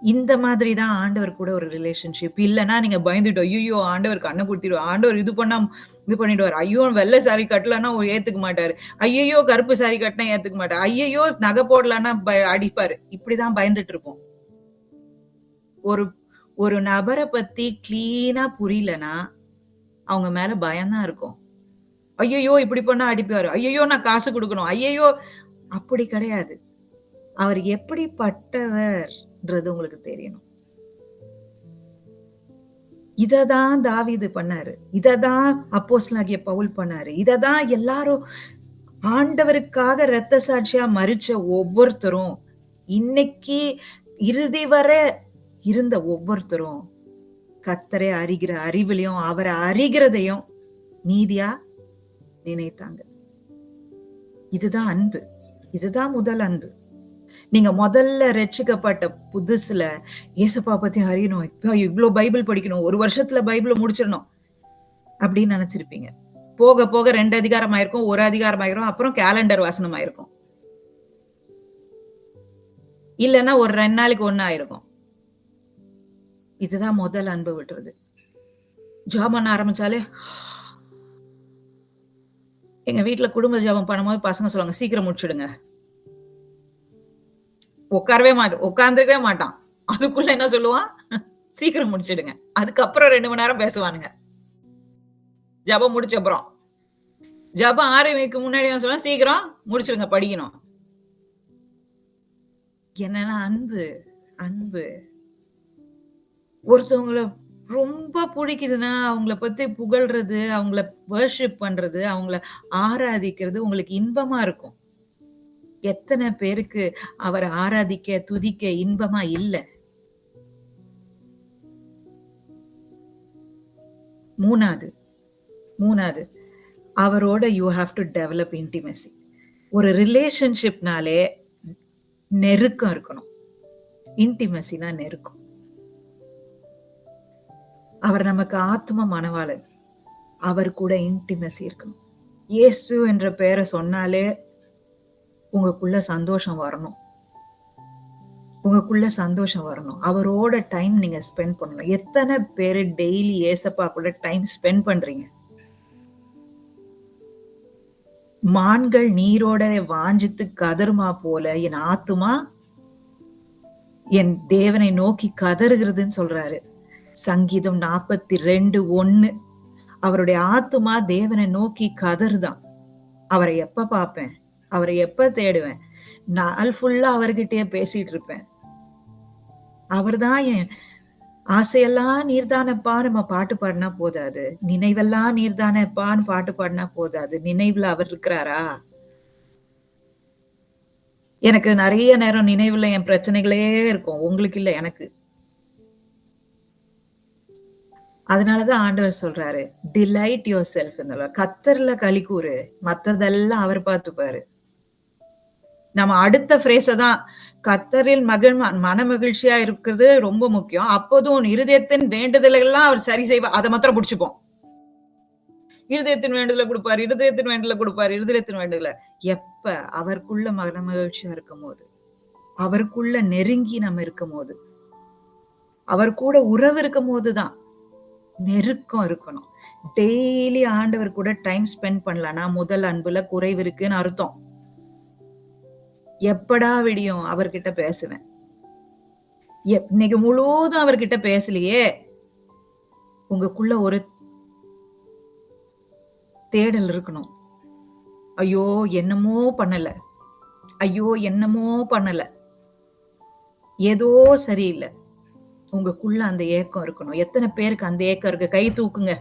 இந்த மாதிரிதான் ஆண்டவர் கூட ஒரு ரிலேஷன்ஷிப். இல்லைன்னா நீங்க பயந்துட்டோம், ஐயோ ஆண்டவர் கண்ணை குடுத்திடுவார், ஆண்டவர் இது பண்ணிடுவார், ஐயோ வெள்ளை சாரி கட்டலன்னா ஏத்துக்க மாட்டாரு, ஐயோ கருப்பு சாரி கட்டினா ஏத்துக்க மாட்டாரு, ஐயோ நகை போடலன்னா அடிப்பாரு. இப்படிதான் பயந்துட்டு இருப்போம். ஒரு நபரை பத்தி கிளீனா புரியலன்னா அவங்க மேல பயம்தான் இருக்கும். ஐயோ இப்படி பண்ணா அடிப்பாரு, ஐயோ நான் காசு கொடுக்கணும், ஐயோ. அப்படி கிடையாது. அவர் எப்படிப்பட்டவர்ன்றது உங்களுக்கு தெரியணும். இததான் தாவீது பண்ணாரு. இததான் அப்போஸ்தலனாகிய பவுல் பண்ணாரு. இததான் எல்லாரும் ஆண்டவருக்காக இரத்த சாட்சியா மரிச்ச ஒவ்வொருத்தரும், இன்னைக்கு இறுதி வரை இருந்த ஒவ்வொருத்தரும் கர்த்தரை அறிகிற அறிவிலையும் அவரை அறிகிறதையும் நீதியா நினைத்தாங்க. இதுதான் அன்பு. இதுதான் முதல் அன்பு. நீங்க முதல்ல ரட்சிக்கப்பட்ட புதுசுல இயேசுப்பா பத்தியும் அறியணும், இப்போ இவ்வளவு பைபிள் படிக்கணும், ஒரு வருஷத்துல பைபிளை முடிச்சிடணும் அப்படின்னு நினைச்சிருப்பீங்க. போக போக 2 அதிகாரம் ஆயிருக்கும், 1 அதிகாரம் ஆயிரும், அப்புறம் கேலண்டர் வாசனம் ஆயிருக்கும், இல்லைன்னா ஒரு 2 நாளைக்கு 1 ஆயிருக்கும். இதுதான் முதல் அன்பு விட்டுறது. ஜாப் பண்ண ஆரம்பிச்சாலே, எங்க வீட்டுல குடும்ப ஜாபம் பண்ணும்போது பசங்க சொல்லுவாங்க, சீக்கிரம் முடிச்சிடுங்க. உட்கார்ந்துருக்கவே மாட்டான். அதுக்குள்ள என்ன சொல்லுவான், சீக்கிரம் முடிச்சிடுங்க. அதுக்கப்புறம் 2 மணி நேரம் பேசுவானுங்க. ஜபம் முடிச்ச அப்புறம் ஜபம் ஆரம்பிக்கு முன்னாடி என்ன சொல்லுவான், சீக்கிரம் முடிச்சிடுங்க, படிக்கணும். என்னன்னா அன்பு, அன்பு. ஒருத்தவங்கள ரொம்ப புடிக்குதுன்னா, அவங்கள பத்தி புகழ்றது, அவங்கள வொர்ஷிப் பண்றது, அவங்கள ஆராதிக்கிறது உங்களுக்கு இன்பமா இருக்கும். எத்தன பேருக்கு அவர ஆராதிக்க, துதிக்க இன்பமா இல்ல? 3வது 3வது அவரோட you have to develop intimacy. ஒரு ரிலேஷன்ஷிப்னாலே நெருக்கம் இருக்கணும். இன்டிமசினா நெருக்கம். அவர் நமக்கு ஆத்தும மணவாளன். அவர் கூட இன்டிமசி இருக்கணும். இயேசு என்ற பெயர சொன்னாலே உங்களுக்குள்ள சந்தோஷம் வரணும். உங்களுக்குள்ள சந்தோஷம் வரணும். அவரோட டைம் நீங்க ஸ்பெண்ட் பண்ணணும். எத்தன பேரு டெய்லி ஏசப்பா கூட டைம் ஸ்பெண்ட் பண்றீங்க? மான்கள் நீரோட வாஞ்சித்து கதறுமா போல என் ஆத்துமா என் தேவனை நோக்கி கதறுகிறதுன்னு சொல்றாரு. சங்கீதம் 42:1. அவருடைய ஆத்துமா தேவனை நோக்கி கதறுதாம். அவரை எப்ப பார்ப்பேன்? அவரை எப்ப தேடுவேன்? நாள் ஃபுல்லா அவர்கிட்டயே பேசிட்டு இருப்பேன். அவர்தான் என் ஆசையெல்லாம் நீர்தானப்பா நம்ம பாட்டு பாடுனா போதாது. நினைவெல்லாம் நீர்தானப்பான்னு பாட்டு பாடுனா போதாது. நினைவுல அவர் இருக்கிறாரா? எனக்கு நெறைய நேரம் நினைவுல என் பிரச்சனைகளே இருக்கும். உங்களுக்கு இல்ல எனக்கு. அதனால தான் ஆண்டவர் சொல்றாரு, delight your self in the Lord. கர்த்தர்ல களி கூரு. மத்ததெல்லாம் அவர் பார்த்துப்பாரு. நம்ம அடுத்த ஃப்ரேஸ தான் கர்த்தரில் மனமகிழ்ச்சியா இருக்கிறது ரொம்ப முக்கியம். அப்போதும் உன் இருதயத்தின் வேண்டுதல்களெல்லாம் அவர் சரி செய்வார். அத மாத்திரம் புடிச்சுப்போம். இருதயத்தின் வேண்டுதல குடுப்பாரு, இருதயத்தின் வேண்டுதல குடுப்பாரு, இருதயத்தின் வேண்டுதல. எப்ப அவருக்குள்ள மனமகிழ்ச்சியா இருக்கும்போது, அவருக்குள்ள நெருங்கி நம்ம இருக்கும்போது, அவர் கூட உறவு இருக்கும்போது தான் நெருக்கம் இருக்கணும். டெய்லி ஆண்டவர் கூட டைம் ஸ்பெண்ட் பண்ணலன்னா, முதல் அன்புல குறைவு இருக்குன்னு அர்த்தம். எப்படா விடியும் அவர்கிட்ட பேசுவேன். இன்னைக்கு முழுவதும் அவர்கிட்ட பேசலையே! உங்களுக்குள்ள ஒரு தேடல் இருக்கணும். ஐயோ! என்னமோ பண்ணல. ஐயோ! என்னமோ பண்ணல. ஏதோ சரியில்ல. உங்களுக்குள்ள அந்த ஏக்கம் இருக்கணும். எத்தன பேருக்கு அந்த ஏக்கம் இருக்கு? கை தூக்குங்க.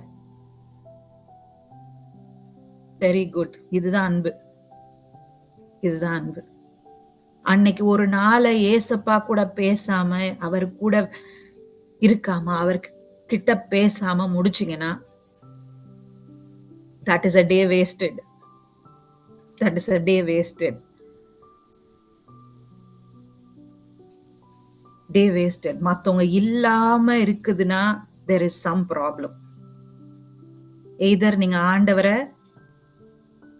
Very good. இதுதான் அன்பு. இதுதான் அன்பு. அன்னைக்கு ஒரு நாள ஏசப்பா கூட பேசாம, அவர் கூட இருக்காம, அவர் கிட்ட பேசாம முடிச்சீங்கன்னா, that is a day wasted. That is a day wasted. Day wasted. மத்தவங்க இல்லாம இருக்குதுன்னா, there is some problem. Either நீங்க ஆண்டவர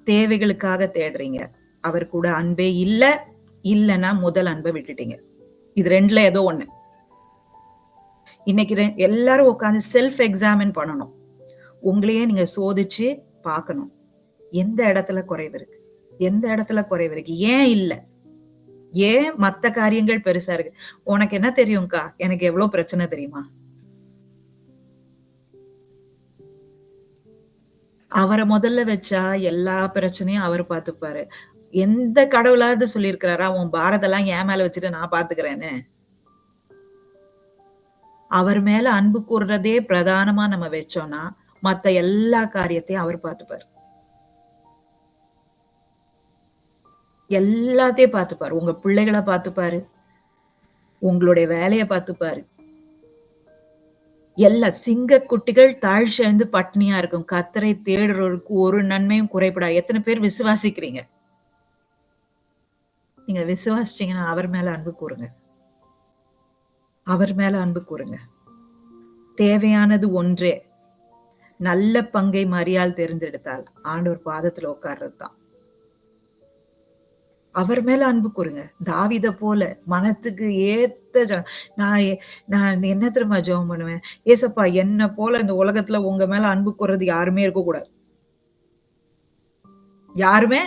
தேவைகளுக்காக தேடுறீங்க. அவர் கூட அன்பே இல்ல, இல்லன்னா முதல் அன்ப விட்டுட்டீங்க. இது 2ல ஏதோ ஒண்ணு. இன்னைக்கு எல்லாரும் உட்கார்ந்து செல்ஃப் எக்ஸாமின் பண்ணணும். உங்களையே நீங்க சோதிச்சு பார்க்கணும். எந்த இடத்துல குறைவு இருக்கு? எந்த இடத்துல குறைவு இருக்கு? ஏன் இல்ல? ஏன் மத்த காரியங்கள் பெருசா இருக்கு? உனக்கு என்ன தெரியும்க்கா? எனக்கு எவ்ளோ பிரச்சனை தெரியுமா? அவர முதல்ல வச்சா எல்லா பிரச்சனையும் அவரு பார்த்துப்பாரு. எந்த கடவுளாவது சொல்லியிருக்கிறாரா? உன் பாரதெல்லாம் என் மேல வச்சுட்டு நான் பார்த்துக்கிறேன்னு. அவர் மேல அன்பு கூர்றதே பிரதானமா நம்ம வச்சோம்னா, மத்த எல்லா காரியத்தையும் அவர் பார்த்துப்பாரு. எல்லாத்தையும் பார்த்துப்பாரு. உங்க பிள்ளைகள பார்த்துப்பாரு. உங்களுடைய வேலைய பார்த்துப்பாரு. சிங்க குட்டிகள் தாழ்ச்சியடைந்து பட்டினியா இருக்கும். கர்த்தரை தேடுறோருக்கு ஒரு நன்மையும் குறைபடாது. எத்தன பேர் விசுவாசிக்கிறீங்க? நீங்க விசுவாசிச்சீங்கன்னா, அவர் மேல அன்பு கூருங்க. அவர் மேல அன்பு கூருங்க. தேவையானது ஒன்றே. நல்ல பங்கை மரியாள் தேர்ந்தெடுத்தாள். ஆண்டவர் பாதத்துல உட்கார்றது தான். அவர் மேல அன்பு கூருங்க. தாவீத போல மனத்துக்கு ஏத்த நான் நான் என்ன தெரியுமா ஜெபம் பண்ணுவேன்? ஏசப்பா என்ன போல இந்த உலகத்துல உங்க மேல அன்பு கூர்றது யாருமே இருக்கக்கூடாது. யாருமே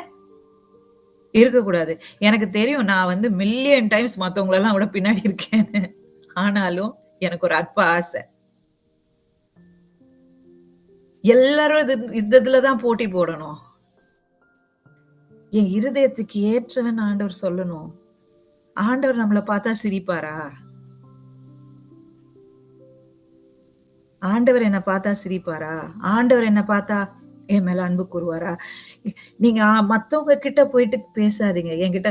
இருக்கக்கூடாது. எனக்கு தெரியும் நான் வந்து மில்லியன் டைம்ஸ் மத்தவங்களெல்லாம் விட பின்னாடி இருக்கேன்னு. ஆனாலும் எனக்கு ஒரு அற்ப ஆசை. எல்லாரும் இந்த இதுல தான் போட்டி போடணும். என் இருதயத்துக்கு ஏற்றவன் ஆண்டவர் சொல்லணும். ஆண்டவர் நம்மள பார்த்தா சிரிப்பாரா? ஆண்டவர் என்ன பார்த்தா சிரிப்பாரா? ஆண்டவர் என்ன பார்த்தா என் மேல அன்பு கூறுவாரா? நீங்க மத்தவங்க கிட்ட போயிட்டு பேசாதீங்க. என்கிட்ட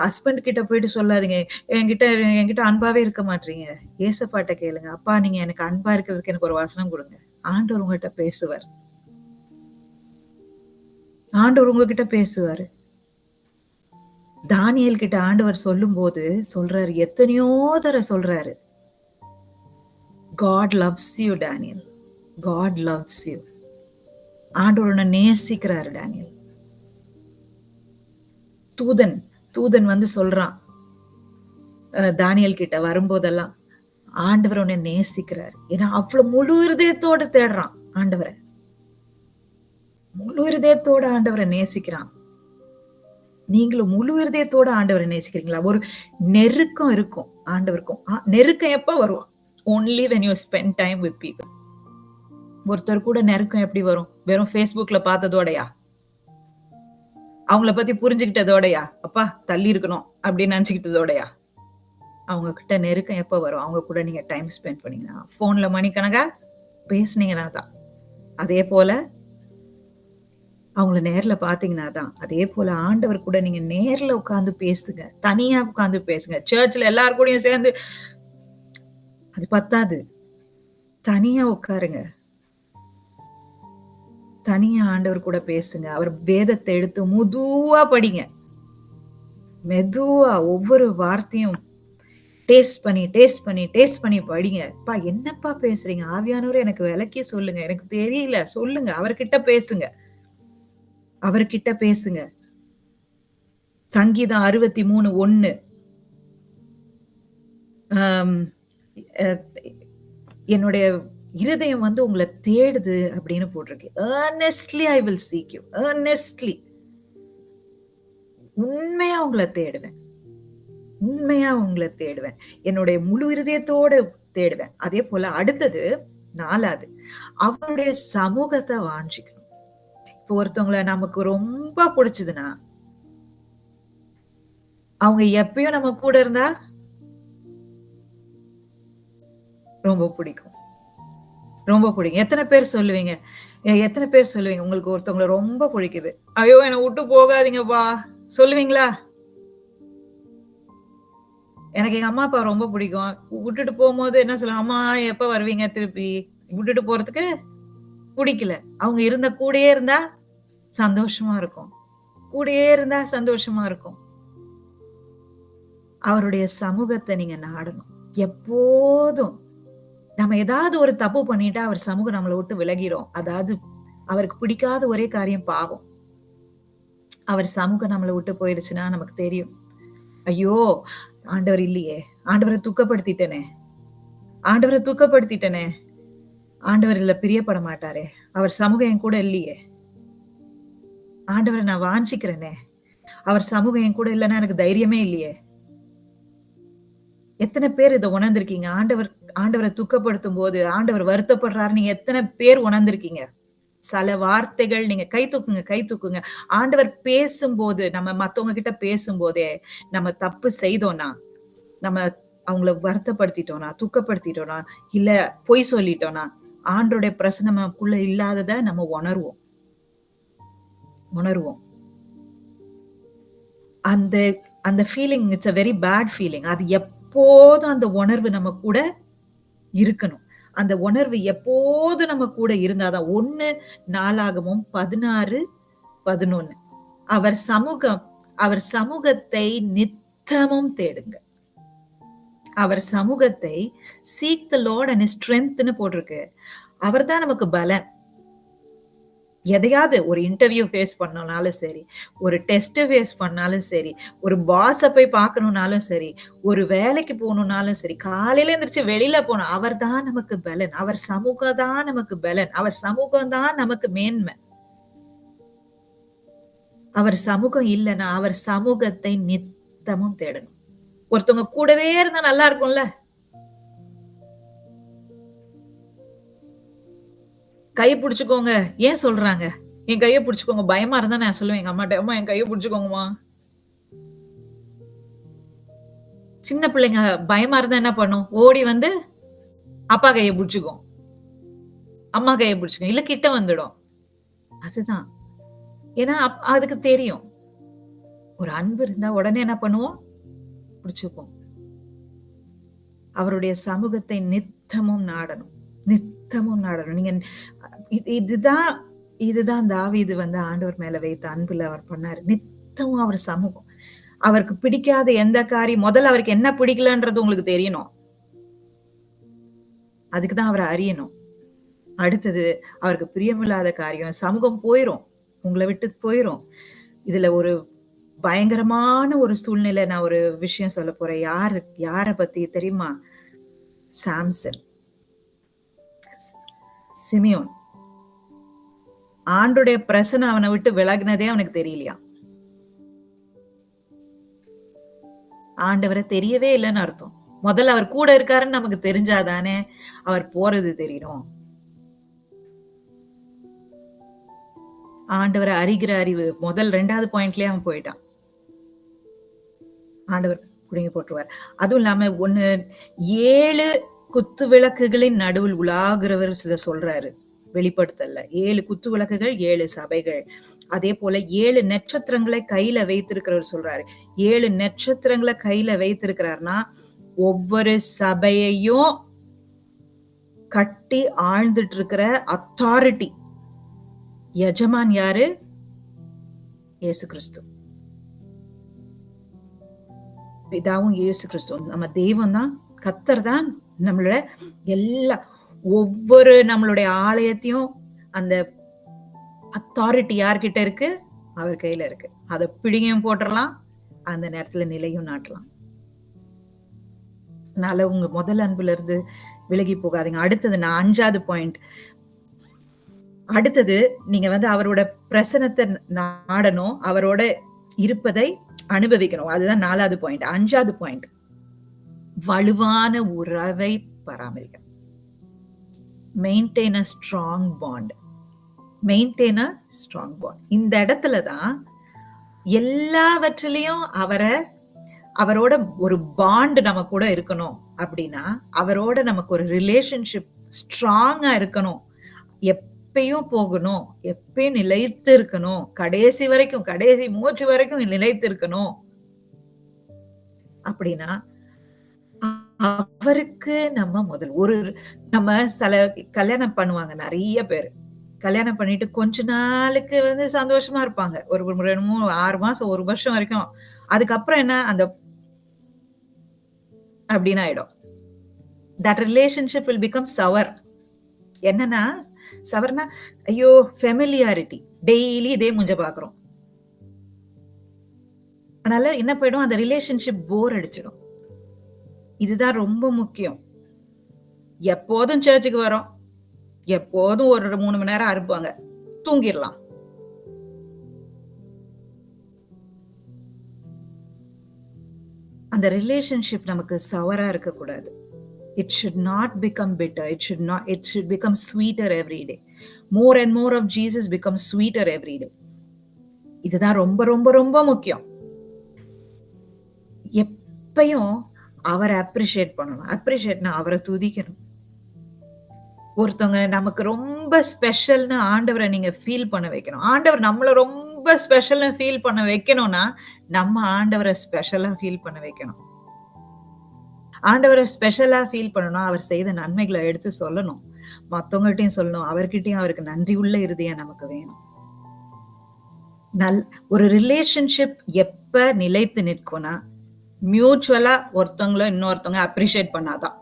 ஹஸ்பண்ட் கிட்ட போயிட்டு சொல்லாதீங்க. என்கிட்ட என்கிட்ட அன்பாவே இருக்க மாட்றீங்க. ஏசப்பாட்ட கேளுங்க. அப்பா நீங்க எனக்கு அன்பா இருக்கிறதுக்கு எனக்கு ஒரு வசனம் குடுங்க. ஆண்டவர் உங்ககிட்ட பேசுவார். ஆண்டவர் உங்ககிட்ட பேசுவாரு. தானியேல் கிட்ட ஆண்டவர் சொல்லும்போது சொல்றாரு. எத்தனையோ சொல்றாரு. God loves you Daniel. God loves you. ஆண்டவர் உன்ன நேசிக்கிறாரு டேனியல். தூதன் தூதன் வந்து சொல்றான். தானியேல் கிட்ட வரும்போதெல்லாம், ஆண்டவர் உன்னை நேசிக்கிறாரு. ஏன்னா அவ்வளவு முழு இருதயத்தோட தேடுறான் ஆண்டவர. முழு இருதயத்தோட ஆண்டவர நேசிக்கிறான். நீங்களும் முழு இருதயத்தோட ஆண்டவர நேசிக்கிறீங்களா? ஒரு நெருக்கம் இருக்கும் ஆண்டவருக்கும். நெருக்கம் எப்ப வரும்? Only when you spend time with people. ஒருத்தர் கூட நெருக்கம் எப்படி வரும்? வெறும் Facebookல பார்த்ததோடயா? அவங்கள பத்தி புரிஞ்சுகிட்டதோடயா? அப்பா தள்ளி இருக்கணும் அப்படின்னு நினைச்சுக்கிட்டதோடயா? அவங்க கிட்ட நெருக்கம் எப்ப வரும்? அவங்க கூட நீங்க டைம் ஸ்பெண்ட் பண்ணீங்கன்னா, ஃபோன்ல மணிக்கணக்கா பேசுனீங்கன்னா தான். அதே போல அவங்கள நேர்ல பார்த்தீங்கன்னா தான். அதே போல ஆண்டவர் கூட நீங்க நேர்ல உட்கார்ந்து பேசுங்க. தனியா உட்கார்ந்து பேசுங்க. சர்ச்ல எல்லார் கூடயும் சேர்ந்து அது பத்தாது. தனியா உட்காருங்க. தனியா ஆண்டவர் கூட பேசுங்க. அவர் வேதத்த எடுத்து மெதுவா படிங்க. மெதுவா ஒவ்வொரு வார்த்தையும் டேஸ்ட் பண்ணி, டேஸ்ட் பண்ணி, டேஸ்ட் பண்ணி படிங்க. "அப்பா என்னப்பா பேசுறீங்க? ஆவியானவரே எனக்கு விளக்கி சொல்லுங்க. எனக்கு தெரியல." சொல்லுங்க. அவர்கிட்ட பேசுங்க. அவர்கிட்ட பேசுங்க. சங்கீதம் 63:1 அம் அ என்னுடைய இருதயம் வந்து உங்கள தேடுது அப்படின்னு போட்டிருக்கு. "Earnestly I will seek you." Earnestly. உண்மையா உங்கள தேடுவேன். உண்மையா உங்கள தேடுவேன். என்னுடைய முழு இருதயத்தோட தேடுவேன். அதே போல அடுத்தது 4வது அவருடைய சமூகத்த வாஞ்சிக்கணும். இப்போ ஒருத்தவங்கள நமக்கு ரொம்ப புடிச்சதுன்னா, அவங்க எப்பயும் நம்ம கூட இருந்தா ரொம்ப பிடிக்கும். ரொம்ப பிடிக்கும். எத்தன பேர் சொல்லுவீங்க? எத்தன பேர் சொல்லுவீங்க? உங்களுக்கு ஒருத்தவங்கள ரொம்ப பிடிக்குது. "ஐயோ! என்ன வுட்டு போகாதீங்கப்பா." சொல்லுவீங்களா? எனக்கு எங்க அம்மா, அப்பா ரொம்ப பிடிக்கும். வுட்டுட்டு போம்போது என்ன சொல்லுவேன், "அம்மா எப்ப வருவீங்க திருப்பி?" வுட்டுட்டு போறதுக்கு புடிக்கல. அவங்க கூடயே இருந்தா சந்தோஷமா இருக்கும். கூடயே இருந்தா சந்தோஷமா இருக்கும். அவருடைய சமூகத்த நீங்க நாடணும். எப்போதும் நம்ம ஏதாவது ஒரு தப்பு பண்ணிட்டா, அவர் சமூகம் நம்மள விட்டு விலகிரும். அதாவது அவருக்கு பிடிக்காத ஒரே காரியம் பாவம். அவர் சமூகம் நம்மள விட்டு போயிடுச்சுன்னா நமக்கு தெரியும். ஐயோ! ஆண்டவர் இல்லையே! ஆண்டவர துக்கப்படுத்திட்டனே! ஆண்டவர துக்கப்படுத்திட்டனே! ஆண்டவர் இதுல பிரியப்பட மாட்டாரே! அவர் சமூகம் என் கூட இல்லையே! ஆண்டவர நான் வாஞ்சிக்கிறேனே! அவர் சமூகம் என் கூட இல்லன்னா எனக்கு தைரியமே இல்லையே! எத்தன பேர் இத உணர்ந்திருக்கீங்க? ஆண்டவர துக்கப்படுத்தும்போது, ஆண்டவர் வருத்தப்படுறாருன்னு எத்தன பேர் உணர்ந்திருக்கீங்க? சில வார்த்தைகள் நீங்க கை தூக்குங்க, கை தூக்குங்க. ஆண்டவர் பேசும்போது, நம்ம மத்தவங்க கிட்ட பேசும்போதே, நம்ம தப்பு செய்தோம்னா, நம்ம அவங்கள வருத்தப்படுத்திட்டோம்னா, துக்கப்படுத்திட்டோம்னா, இல்ல பொய் சொல்லிட்டோம்னா, ஆண்டவருடைய பிரசன்னம் நமக்குள்ள இல்லாதத நம்ம உணர்வோம். உணர்வோம். அந்த அந்த feeling it's a very bad feeling. அது எப்போதும் அந்த உணர்வு நம்ம கூட இருக்கணும். அந்த உணர்வு எப்போதும் நம்ம கூட இருந்தா தான் 1 நாளாகமம் 16, 11 அவர் சமூகத்தை நித்தமும் தேடுங்க. அவர் சமூகத்தை seek the Lord and his ஸ்ட்ரெங்த்ன்னு போட்டிருக்கு. அவர் தான் நமக்கு பலன். எதையாவது ஒரு இன்டர்வியூ ஃபேஸ் பண்ணனாலும் சரி, ஒரு டெஸ்ட் ஃபேஸ் பண்ணாலும் சரி, ஒரு பாஸ போய் பார்க்கணும்னாலும் சரி, ஒரு வேலைக்கு போணும்னாலும் சரி, காலையில எந்திரிச்சு வெளியில போணும். அவர் தான் நமக்கு பலன். அவர் சமூகம் தான் நமக்கு பலன். அவர் சமூகம் தான் நமக்கு மேன்மை. அவர் சமூகம் இல்லன்னா, அவர் சமூகத்தை நித்தமும் தேடணும். ஒருத்தவங்க கூடவே இருந்தா நல்லா இருக்கும்ல. கை புடிச்சுக்கோங்க. ஏன் சொல்றாங்க? என் கைய புடிச்சுக்கோங்க. பயமா இருந்தா நான் சொல்லுவேன் எங்க அம்மாட்ட, "அம்மா என் கைய புடிச்சுக்கோங்கம்மா." சின்ன பிள்ளைங்க பயமா இருந்தா என்ன பண்ணும்? ஓடி வந்து அப்பா கைய புடிச்சுக்கும். அம்மா கைய புடிச்சுக்கும். இல்ல கிட்ட வந்துடும். அதுதான். ஏன்னா, அதுக்கு தெரியும். ஒரு அன்பு இருந்தா உடனே என்ன பண்ணுவோம்? புடிச்சுப்போம். அவருடைய சமூகத்தை நித்தமும் நாடணும். நித்தமும் நாடணும். நீங்க இதுதான் இதுதான் தாவீது வந்து ஆண்டவர் மேல வைத்த அன்புல அவர் பண்ணாரு. நித்தமும் அவர் சமூகம். அவருக்கு பிடிக்காத எந்த காரியம் முதல்ல அவருக்கு என்ன பிடிக்கலன்றது உங்களுக்கு தெரியணும். அதுக்கு தான் அவர அறியணும். அடுத்தது அவருக்கு பிரியமில்லாத காரியம் சமூகம் போயிரும். உங்கள விட்டு போயிரும். இதுல ஒரு பயங்கரமான ஒரு சூழ்நிலை நான் ஒரு விஷயம் சொல்லப் போறேன். யார பத்தி தெரியுமா? சாம்சன். சிமியோன். ஆண்டுடைய பிரசன்னம் அவன விட்டு விலகுனதே அவனுக்கு தெரியலையாம். ஆண்டவர தெரியவே இல்லன்னு அர்த்தம். முதல்ல அவர் கூட இருக்காருன்னு நமக்கு தெரிஞ்சாதானே அவர் போறது தெரியணும். ஆண்டவர அறிகிற அறிவு முதல் 2வது பாயிண்ட்லயே அவன் போயிட்டான். ஆண்டவர் புடுங்கி போட்டுருவார். அதுவும் இல்லாம 7 குத்து விளக்குகளின் நடுவில் உலாகிறவர் சொல்றாரு. வெளிப்படுத்தல்ல 7 குத்து விளக்குகள் 7 சபைகள். அதே போல 7 நட்சத்திரங்களை கையில வைத்திருக்கிறவர் சொல்றாரு. 7 நட்சத்திரங்களை கையில வைத்திருக்கிறார்னா ஒவ்வொரு சபையையும் கட்டி ஆழ்ந்துட்டு இருக்கிற அத்தாரிட்டி எஜமான் யாரு? இயேசு கிறிஸ்து. பிதாவும் இயேசு கிறிஸ்துவும். நம்ம தெய்வம் தான், கர்த்தர் தான் நம்மளோட ஒவ்வொரு நம்மளுடைய ஆலயத்தையும் அந்த அத்தாரிட்டி யார்கிட்ட இருக்கு? அவர் கையில இருக்கு. அத பிடிங்கியும் போட்டுறலாம், அந்த நேரத்துல நிலையும் நாட்டலாம். அதனால உங்க முதல் அன்புல இருந்து விலகி போகாதீங்க. அடுத்தது நான் 5வது பாயிண்ட். அடுத்தது நீங்க வந்து அவரோட பிரசன்னத்தை நாடணும், அவரோட இருப்பதை அனுபவிக்கணும். அதுதான் 4வது பாயிண்ட். 5வது பாயிண்ட், வலுவான உறவை பராமரிக்கணும். Maintain a strong bond. Maintain a strong bond. இந்த இடத்துல தான் எல்லாவற்றிலையும் அவரோட ஒரு பாண்ட் நம்ம கூட இருக்கணும் அப்படின்னா, அவரோட நமக்கு ஒரு ரிலேஷன்ஷிப் ஸ்ட்ராங்கா இருக்கணும். எப்பயும் போகணும், எப்பயும் நிலைத்து இருக்கணும், கடைசி வரைக்கும், கடைசி மூச்சு வரைக்கும் நிலைத்து இருக்கணும் அப்படின்னா, அவருக்கு நம்ம நம்ம சில கல்யாணம் பண்ணுவாங்க நிறைய பேர். கல்யாணம் பண்ணிட்டு கொஞ்ச நாளுக்கு வந்து சந்தோஷமா இருப்பாங்க. ஒரு 2, 3, 6 மாசம், 1 வருஷம் வரைக்கும். அதுக்கப்புறம் என்ன அப்படின்னு ஆயிடும். தட் ரிலேஷன்ஷிப் வில் பிகம் சவர். என்னன்னா சவர்னா, ஐயோ ஃபெமிலியாரிட்டி. டெய்லி இதே மூஞ்ச பாக்குறோம். அதனால என்ன போயிடும், அந்த ரிலேஷன்ஷிப் போர் அடிச்சிடும். இதுதான் ரொம்ப முக்கியம். எப்போதும் சர்ச்சுக்கு வரோம், எப்போதும் ஒரு 3 மணி நேரம் அறுப்பாங்க, தூங்கிடலாம். அந்த ரிலேஷன்ஷிப் நமக்கு சவரா இருக்கக்கூடாது. It should not become bitter. It should become sweeter every day. More and more of Jesus becomes sweeter every day. இதுதான் ரொம்ப ரொம்ப ரொம்ப முக்கியம். எப்பயும் அவரை அப்ரிஷியேட் பண்ணணும். அப்ரிஷியேட்னா அவரை துதிக்கணும். ஒருத்தவங்க நமக்கு ரொம்ப ஸ்பெஷல்னு ஆண்டவரை நீங்க ஃபீல் பண்ண வைக்கணும். ஆண்டவர் நம்மள ரொம்ப ஸ்பெஷல்னு ஃபீல் பண்ண வைக்கணும்னா, நம்ம ஆண்டவரை ஸ்பெஷலா ஃபீல் பண்ண வைக்கணும். ஆண்டவரை ஸ்பெஷலா ஃபீல் பண்ணணும். அவர் செய்த நன்மைகளை எடுத்து சொல்லணும். மத்தவங்ககிட்டயும் சொல்லணும். அவர்கிட்டயும் அவருக்கு நன்றி உள்ள இருதயம் நமக்கு வேணும். ஒரு ரிலேஷன்ஷிப் எப்ப நிலைத்து நிற்கும்னா, மியூச்சுவலா ஒருத்தவங்கள இன்னொருத்தவங்க அப்ரிஷியேட் பண்ணாதான்.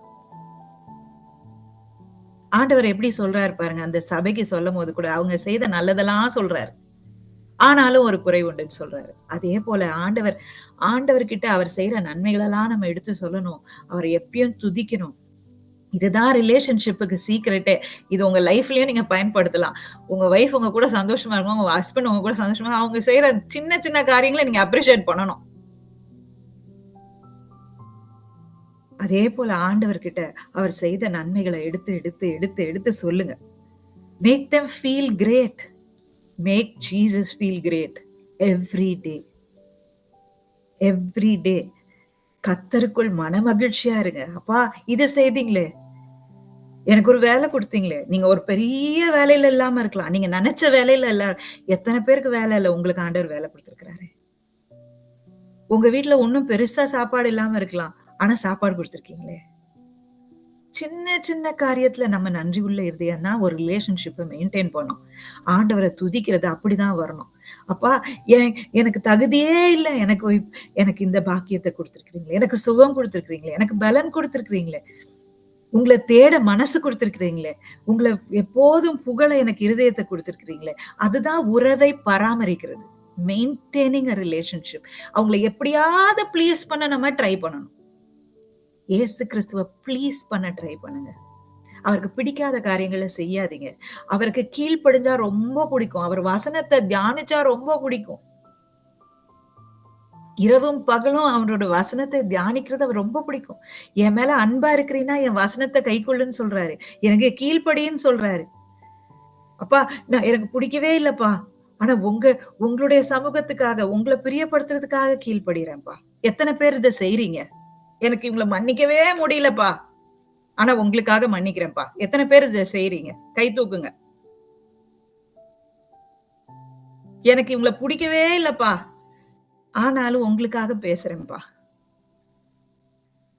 ஆண்டவர் எப்படி சொல்றாரு பாருங்க, அந்த சபைக்கு சொல்லும் போது கூட அவங்க செய்த நல்லதெல்லாம் சொல்றாரு. ஆனாலும் ஒரு குறை உண்டுன்னு சொல்றாரு. அதே போல ஆண்டவர்கிட்ட அவர் செய்யற நன்மைகளெல்லாம் நம்ம எடுத்து சொல்லணும். அவரை எப்பயும் துதிக்கணும். இதுதான் ரிலேஷன்ஷிப்புக்கு சீக்ரெட்டே. இது உங்க லைஃப்லயும் நீங்க பயன்படுத்தலாம். உங்க வைஃப் உங்க கூட சந்தோஷமா இருக்கணும், உங்க ஹஸ்பண்ட் உங்க கூட சந்தோஷமா, அவங்க செய்யற சின்ன சின்ன காரியங்களை நீங்க அப்ரிஷியேட் பண்ணணும். அதே போல ஆண்டவர்கிட்ட அவர் செய்த நன்மைகளை எடுத்து எடுத்து எடுத்து எடுத்து சொல்லுங்க. Make them feel great. Make Jesus feel great every day. Every day. கர்த்தருக்குள் மனமகிழ்ச்சியா இருங்க. அப்பா இத செய்தீங்களே! எனக்கு ஒரு வேலை குடுத்தீங்களே! நீங்க ஒரு பெரிய வேலையில இல்லாம இருக்கலாம். நீங்க நெனச்ச வேலையில இல்ல. எத்தன பேருக்கு வேலை இல்ல. உங்களுக்கு ஆண்டவர் வேலை குடுத்திருக்கிறாரே! உங்க வீட்ல ஒண்ணும் பெருசா சாப்பாடு இல்லாம இருக்கலாம். ஆனா சாப்பாடு குடுத்திருக்கீங்களே! சின்ன சின்ன காரியத்துல நம்ம நன்றி உள்ள இருதயம் தான் ஒரு ரிலேஷன்ஷிப்ப மெயின்டெயின் பண்ணும். ஆண்டவர துதிக்கிறது அப்படிதான் வரணும். அப்பா எனக்கு தகுதியே இல்ல. எனக்கு இந்த பாக்கியத்த குடுத்திருக்கிறீங்களே! எனக்கு சுகம் குடுத்திருக்கிறீங்களே! எனக்கு பலன் குடுத்திருக்கிறீங்களே! உங்கள தேட மனசு குடுத்திருக்கிறீங்களே! உங்கள எப்போதும் புகழ எனக்கு இருதயத்த குடுத்திருக்கிறீங்களே! அதுதான் உறவை பராமரிக்கிறது. மெயின்டெய்னிங் அ ரிலேஷன்ஷிப். அவங்கள எப்படியாவது ப்ளீஸ் பண்ண நம்ம ட்ரை பண்ணணும். இயேசு கிறிஸ்துவ ப்ளீஸ் பண்ண ட்ரை பண்ணுங்க. அவருக்கு பிடிக்காத காரியங்கள செய்யாதீங்க. அவருக்கு கீழ்ப்படிஞ்சா ரொம்ப புடிக்கும். அவர் வசனத்த தியானிச்சா ரொம்ப புடிக்கும். இரவும் பகலும் அவரோட வசனத்த தியானிக்கிறது அவர் ரொம்ப பிடிக்கும். என் மேல அன்பா இருக்கிறீன்னா, என் வசனத்த கைக்கொள்ளுன்னு சொல்றாரு. எனக்கு கீழ்ப்படின்னு சொல்றாரு. அப்பா எனக்கு பிடிக்கவே இல்லப்பா. ஆனா உங்களுடைய சமூகத்துக்காக, உங்கள பிரியப்படுத்துறதுக்காக கீழ்ப்படிறேன்ப்பா. எத்தன பேர் இத செய்றீங்க? எனக்கு இவங்கள மன்னிக்கவே முடியலப்பா. ஆனா உங்களுக்காக மன்னிக்கிறேன்ப்பா. எத்தன பேர் இத செய்றீங்க? கை தூக்குங்க. எனக்கு இவங்கள புடிக்கவே இல்லப்பா. ஆனாலும் உங்களுக்காக பேசுறேன்ப்பா.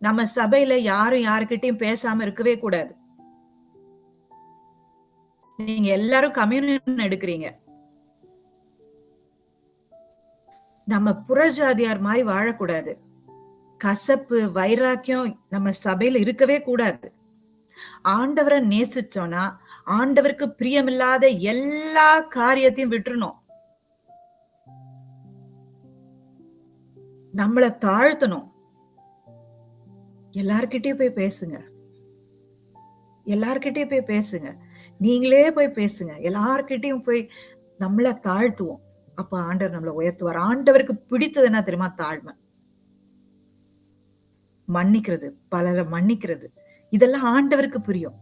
நம்ம சபையில யாரும் யார்கிட்டயும் பேசாம இருக்கவே கூடாது. நீங்க எல்லாரும் கம்யூனியன் எடுக்குறீங்க. நம்ம புறஜாதியார் மாரி வாழக்கூடாது. கசப்பு, வைராக்கியம் நம்ம சபையில இருக்கவே கூடாது. ஆண்டவர நேசிச்சோம்னா, ஆண்டவருக்கு பிரியமில்லாத எல்லா காரியத்தையும் விட்டுறணும். நம்மள தாழ்த்தணும். எல்லார்கிட்டயும் போய் பேசுங்க. எல்லார்கிட்டயும் போய் பேசுங்க. நீங்களே போய் பேசுங்க. எல்லார்கிட்டயும் போய் நம்மள தாழ்த்துவோம். அப்ப ஆண்டவர் நம்மள உயர்த்துவார். ஆண்டவருக்கு பிடித்தது என்ன தெரியுமா? தாழ்மை. மன்னிக்கிறது. பலர மன்னிக்கிறது. இதெல்லாம் ஆண்டவருக்கு பிரியம்.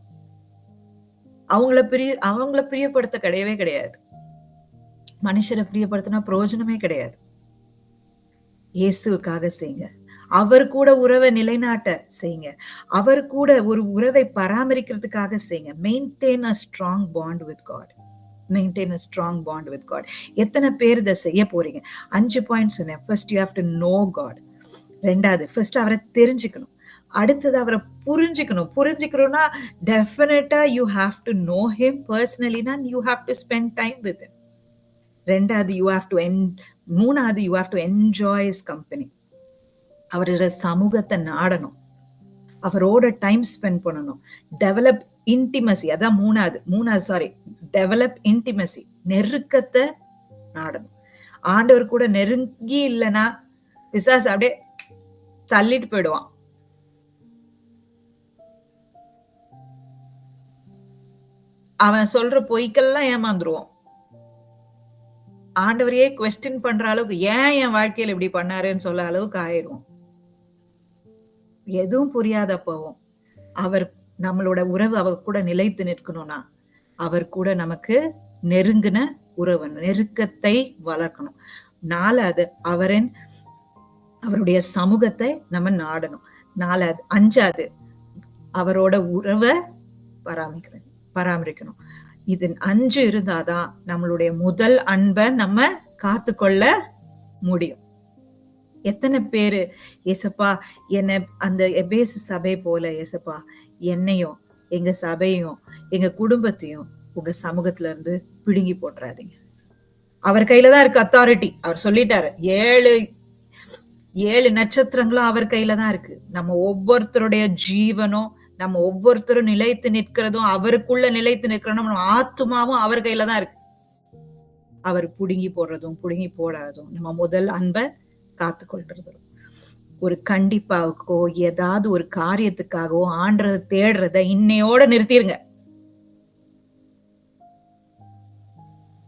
அவங்கள பிரியப்படுத்த கிடையவே கிடையாது. மனுஷர பிரியப்படுத்தினா பிரயோஜனமே கிடையாது. இயேசுவுக்காக செய்யுங்க. அவர் கூட உறவ நிலைநாட்ட செய்யுங்க. அவர் கூட ஒரு உறவை பராமரிக்கிறதுக்காக செய்யுங்க. Maintain a strong bond with God. Maintain a strong bond with God. எத்தன பேர் இத செய்ய போறீங்க? 5 பாயிண்ட்ஸ் சொன்னேன். First you have to know God. 2வது ஃபர்ஸ்ட் அவர தெரிஞ்சுக்கணும். அடுத்தது அவர புரிஞ்சுக்கணும். புரிஞ்சுக்கணும்னா definitely you have to know him பெர்சனலினா you have to spend time with him. 2வது யூ ஹேவ் டூ 3வது you have to enjoy his company. அவரோட சமூகத்த நாடணும். அவரோட டைம் ஸ்பெண்ட் பண்ணணும். டெவலப் இன்டிமசி அதான் 3வது சாரி. டெவலப் இன்டிமசி நெருக்கத்த நாடணும். ஆண்டவர் கூட நெருங்கி இல்லன்னா பிசாசு அப்படியே தள்ளிட்டு போயிடுவான். அவன் சொல்ற பொய்க்கெல்லாம் ஏமாந்துருவோம். ஆண்டவரையே கொஸ்டின் பண்ற அளவுக்கு ஏன் என் வாழ்க்கையில இப்படி பண்ணாருன்னு சொல்ல அளவுக்கு ஆயிரும். எதுவும் புரியாதப்பவும் அவர் நம்மளோட உறவு அவர் கூட நிலைத்து நிற்கணும்னா, அவர் கூட நமக்கு நெருங்கின உறவு, நெருக்கத்தை வளர்க்கணும். 4வது அவருடைய சமூகத்தை நம்ம நாடணும். 5வது அவரோட உறவ பராமரிக்கணும். இது 5 இருந்தாதான் நம்மளுடைய முதல் அன்ப நம்ம காத்துக்கொள்ள முடியும். எத்தன பேரு ஏசப்பா என்ன அந்த எபேசு சபை போல ஏசப்பா என்னையும், எங்க சபையும், எங்க குடும்பத்தையும் உங்க சமூகத்துல இருந்து பிடுங்கி போட்டுறாதீங்க. அவர் கையில தான் இருக்கு அத்தாரிட்டி. அவர் சொல்லிட்டாரு. 7 நட்சத்திரங்களும் அவர் கையில தான் இருக்கு. நம்ம ஒவ்வொருத்தருடைய ஜீவனும், நம்ம ஒவ்வொருத்தரும் நிலைத்து நிற்கிறதும், அவருக்குள்ள நிலைத்து நிற்கிறோம். நம்ம ஆத்துமாவும் அவர் கையில தான் இருக்கு. அவர் புடுங்கி போடுறதும், புடுங்கி போடாததும் நம்ம முதல் அன்ப காத்துக்கொள்றதும். ஒரு கண்டிப்பாவுக்கோ, ஏதாவது ஒரு காரியத்துக்காகவோ ஆண்டவர தேடுறத இன்னையோட நிறுத்திருங்க.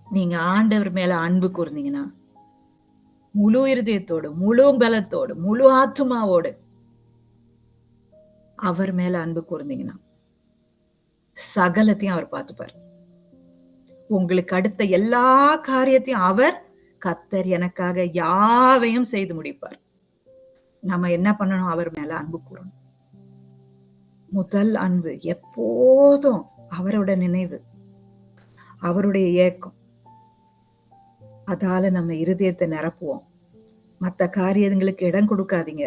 நீங்க ஆண்டவர் மேல அன்பு கூர்ந்தீங்கன்னா, முழு இருதயத்தோடு, முழு பலத்தோடு, முழு ஆத்துமாவோடு அவர் மேல அன்பு கூர்ந்தீங்கன்னா, சகலத்தையும் அவர் பார்த்துப்பார். உங்களுக்கு அடுத்த எல்லா காரியத்தையும் அவர் கர்த்தர் எனக்காக யாவையும் செய்து முடிப்பார். நம்ம என்ன பண்ணணும்? அவர் மேல அன்பு கூறணும். முதல் அன்பு எப்போதும் அவரோட நினைவு, அவருடைய ஏக்கம். அதால நம்ம இருதயத்தை நிரப்புவோம். மத்த காரியங்களுக்கு இடம் கொடுக்காதீங்க.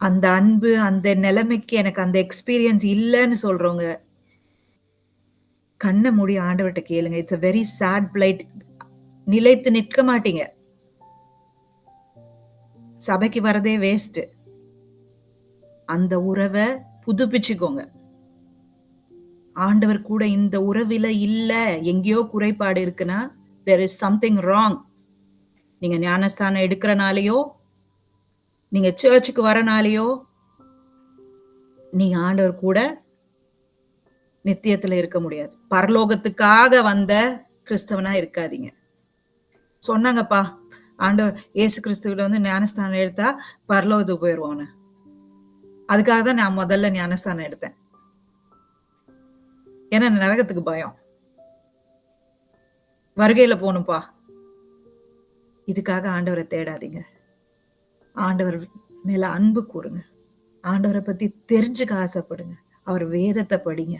அந்த அன்பு, அந்த நிலைமைக்கு எனக்கு அந்த எக்ஸ்பீரியன்ஸ் இல்லன்னு சொல்றவங்க, கண்ண மூடி ஆண்டவர்ட்ட கேளுங்க. It's a very sad plight. நிலைத்து நிற்க மாட்டீங்க. சபைக்கு வரதே வேஸ்ட். அந்த உறவ புதுப்பிச்சுக்கோங்க. ஆண்டவர் கூட இந்த உறவில இல்ல, எங்கேயோ குறைபாடு இருக்குன்னா, there is something wrong. நீங்க ஞானஸ்தானம் எடுக்கிறனாலயோ, நீங்க சர்ச்சுக்கு வரனாலயோ, நீங்க ஆண்டவர் கூட நித்தியத்துல இருக்க முடியாது. பரலோகத்துக்காக வந்த கிறிஸ்தவனா இருக்காதீங்க. சொன்னாங்கப்பா, ஆண்டவர் இயேசு கிறிஸ்துவில வந்து ஞானஸ்தானம் எடுத்தா பரலோகத்துக்கு போயிருவோன்னு. அதுக்காக தான் நான் முதல்ல ஞானஸ்தானம் எடுத்தேன். ஏன்னா நரகத்துக்கு பயம். வருகையில போகணும்ப்பா. இதுக்காக ஆண்டவரை தேடாதீங்க. ஆண்டவர் மேல அன்பு கூறுங்க. ஆண்டவரை பத்தி தெரிஞ்சுக்க ஆசைப்படுங்க. அவர் வேதத்தை படிங்க.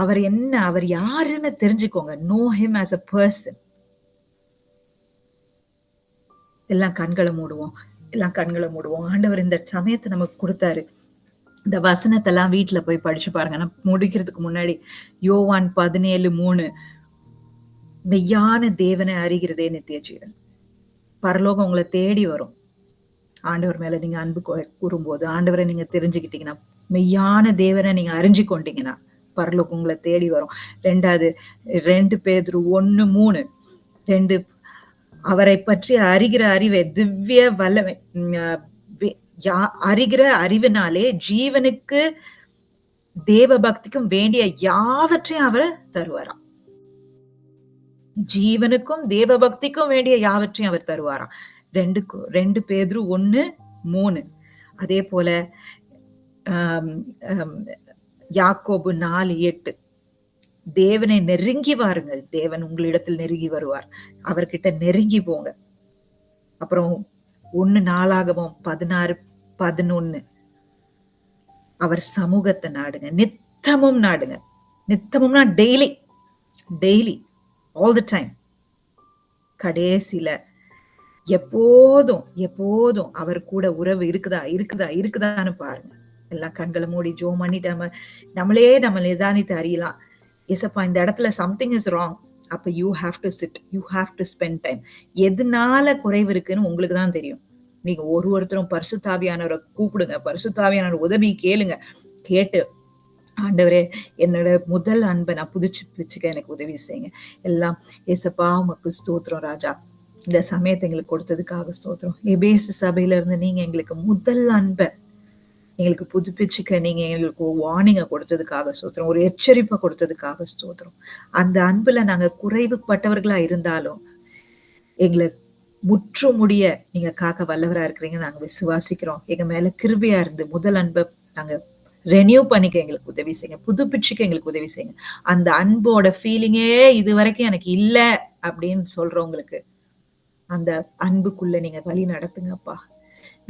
அவர் என்ன, அவர் யாருன்னு தெரிஞ்சுக்கோங்க. Know him as a person. எல்லாம் கண்களை மூடுவோம். எல்லாம் கண்களை மூடுவோம். ஆண்டவர் இந்த சமயத்தை நமக்கு கொடுத்தாரு. இந்த வசனத்தெல்லாம் வீட்டுல போய் படிச்சு பாருங்க. நான் முடிக்கிறதுக்கு முன்னாடி யோவான் 17:3 மெய்யான தேவனை அறிகிறதே நித்திய ஜீவன். பரலோகம் உங்களை தேடி வரும். ஆண்டவர் மேல நீங்க அன்பு கூறும்போது, ஆண்டவரை நீங்க தெரிஞ்சுக்கிட்டீங்கன்னா, மெய்யான தேவனை நீங்க அறிஞ்சு கொண்டீங்கன்னா, பரலோகம் உங்களை தேடி வரும். 2 பேதுரு 1:3 2 அவரை பற்றி அறிகிற அறிவை திவ்ய வல்லமை அறிகிற அறிவினாலே ஜீவனுக்கு தேவ பக்திக்கும் வேண்டிய யாவற்றையும் அவர் தருவாராம். ஜீவனுக்கும் தேவ பக்திக்கும் வேண்டிய யாவற்றையும் அவர் தருவாராம். 2 பேதுரு 1:3 அதே போல யாக்கோபு 4:8 தேவனை நெருங்கி வாருங்கள், தேவன் உங்களிடத்தில் நெருங்கி வருவார். அவர்கிட்ட நெருங்கி போங்க. அப்புறம் 1 நாளாகமம் 16:11 அவர் சமூகத்தை நாடுங்க, நித்தமும் நாடுங்க. நித்தமும்னா டெய்லி ஆல் தி டைம். கடைசியில எப்போதும் அவர் கூட உறவு இருக்குதான்னு பாருங்க. எல்லாம் கண்களை மூடி ஜோம் பண்ணிட்டு நம்ம நிதானித்து அறியலாம். ஏசப்பா, இந்த இடத்துல சம்திங் இஸ் ராங். அப்ப you have to sit, you have to spend time. எதனால குறைவு இருக்குன்னு உங்களுக்கு தான் தெரியும். நீங்க ஒருத்தரும் பரிசுத்தாவியானவரை கூப்பிடுங்க, பரிசுத்தாவியானவர் உதவி கேளுங்க. கேட்டு ஆண்டவரே, என்னோட முதல் அன்பை நான் புதுப்பிச்சுக்க எனக்கு உதவி செய்யுங்க. எல்லாம் ஏசப்பா உமக்கு ஸ்தோத்திரம் ராஜா. இந்த சமயத்தை எங்களுக்கு கொடுத்ததுக்காக ஸ்தோத்திரம். எபேசு சபையில இருந்து நீங்க எங்களுக்கு முதல் அன்பை எங்களுக்கு புதுப்பிச்சுக்க நீங்க எங்களுக்கு வார்னிங்க கொடுத்ததுக்காக ஸ்தோத்திரம். ஒரு எச்சரிப்பை கொடுத்ததுக்காக ஸ்தோத்திரம். அந்த அன்புல நாங்க குறைவுபட்டவர்களா இருந்தாலும் எங்களை முற்று முடிய நீங்க காக்க வல்லவரா இருக்கிறீங்க. நாங்க விசுவாசிக்கிறோம். எங்க மேல கிருபையா இருந்து முதல் அன்பை நாங்க ரெனியூ பண்ணிக்க எங்களுக்கு உதவி செய்யுங்க, புதுப்பிச்சுக்க எங்களுக்கு உதவி செய்யுங்க. அந்த அன்போட ஃபீலிங்கே இது வரைக்கும் எனக்கு இல்ல அப்படின்னு சொல்றவங்களுக்கு அந்த அன்புக்குள்ள நீங்க வழி நடத்துங்கப்பா.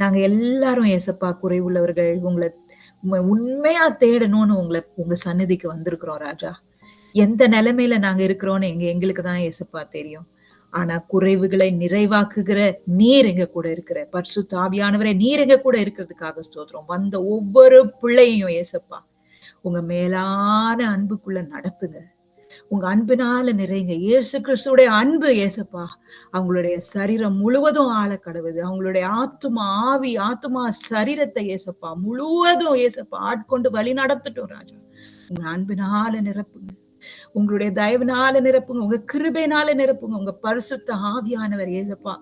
நாங்க எல்லாரும் ஏசப்பா குறைவுள்ளவர்கள், உங்களை உண்மையா தேடணும்னு உங்க சந்நிதிக்கு வந்திருக்கிறோம் ராஜா. எந்த நிலைமையில நாங்க இருக்கிறோம்னு எங்களுக்கு தான் ஏசப்பா தெரியும். ஆனா குறைவுகளை நிறைவாக்குகிற நீர் எங்க கூட இருக்கிற பரிசுத்த ஆவியானவரே, நீர் எங்க கூட இருக்கிறதுக்காக ஸ்தோத்திரம். வந்த ஒவ்வொரு பிள்ளையும் ஏசப்பா உங்க மேலான அன்புக்குள்ள நடத்துங்க. உங்க அன்பினால நிறைங்க. இயேசு கிறிஸ்துடைய அன்பு ஏசப்பா அவங்களுடைய சரீரம் முழுவதும் ஆழ கடவுது. அவங்களுடைய ஆத்துமா சரீரத்தை ஏசப்பா முழுவதும் ஏசப்பா ஆட்கொண்டு வழி நடத்தட்டும் ராஜா. உங்க அன்பினால நிரப்புங்க, உங்களுடைய தயவுனால நிரப்புங்க, உங்க கிருபையினால நிரப்புங்க. உங்க பரிசுத்த ஆவியானவர் ஏசப்பா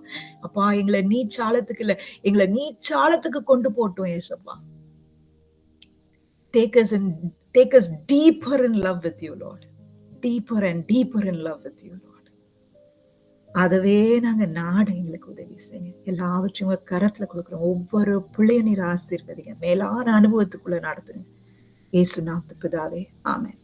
அப்பா எங்களை நீச்சாலத்துக்கு இல்ல, எங்களை நீச்சாலத்துக்கு கொண்டு போட்டோம் ஏசப்பா. Take us deeper in love with you, Lord. Deeper and deeper in love with you, Lord. அதவே நாங்க நாட எங்களுக்கு உதவி செய்யுங்க. எல்லாவற்றையும் உங்க கரத்துல கொடுக்குறோம். ஒவ்வொரு பிள்ளையும் நீர் ஆசீர்வதிங்க, மேலான அனுபவத்துக்குள்ள நடத்துங்க. இயேசு நாமத்தில் பிதாவே, ஆமென்.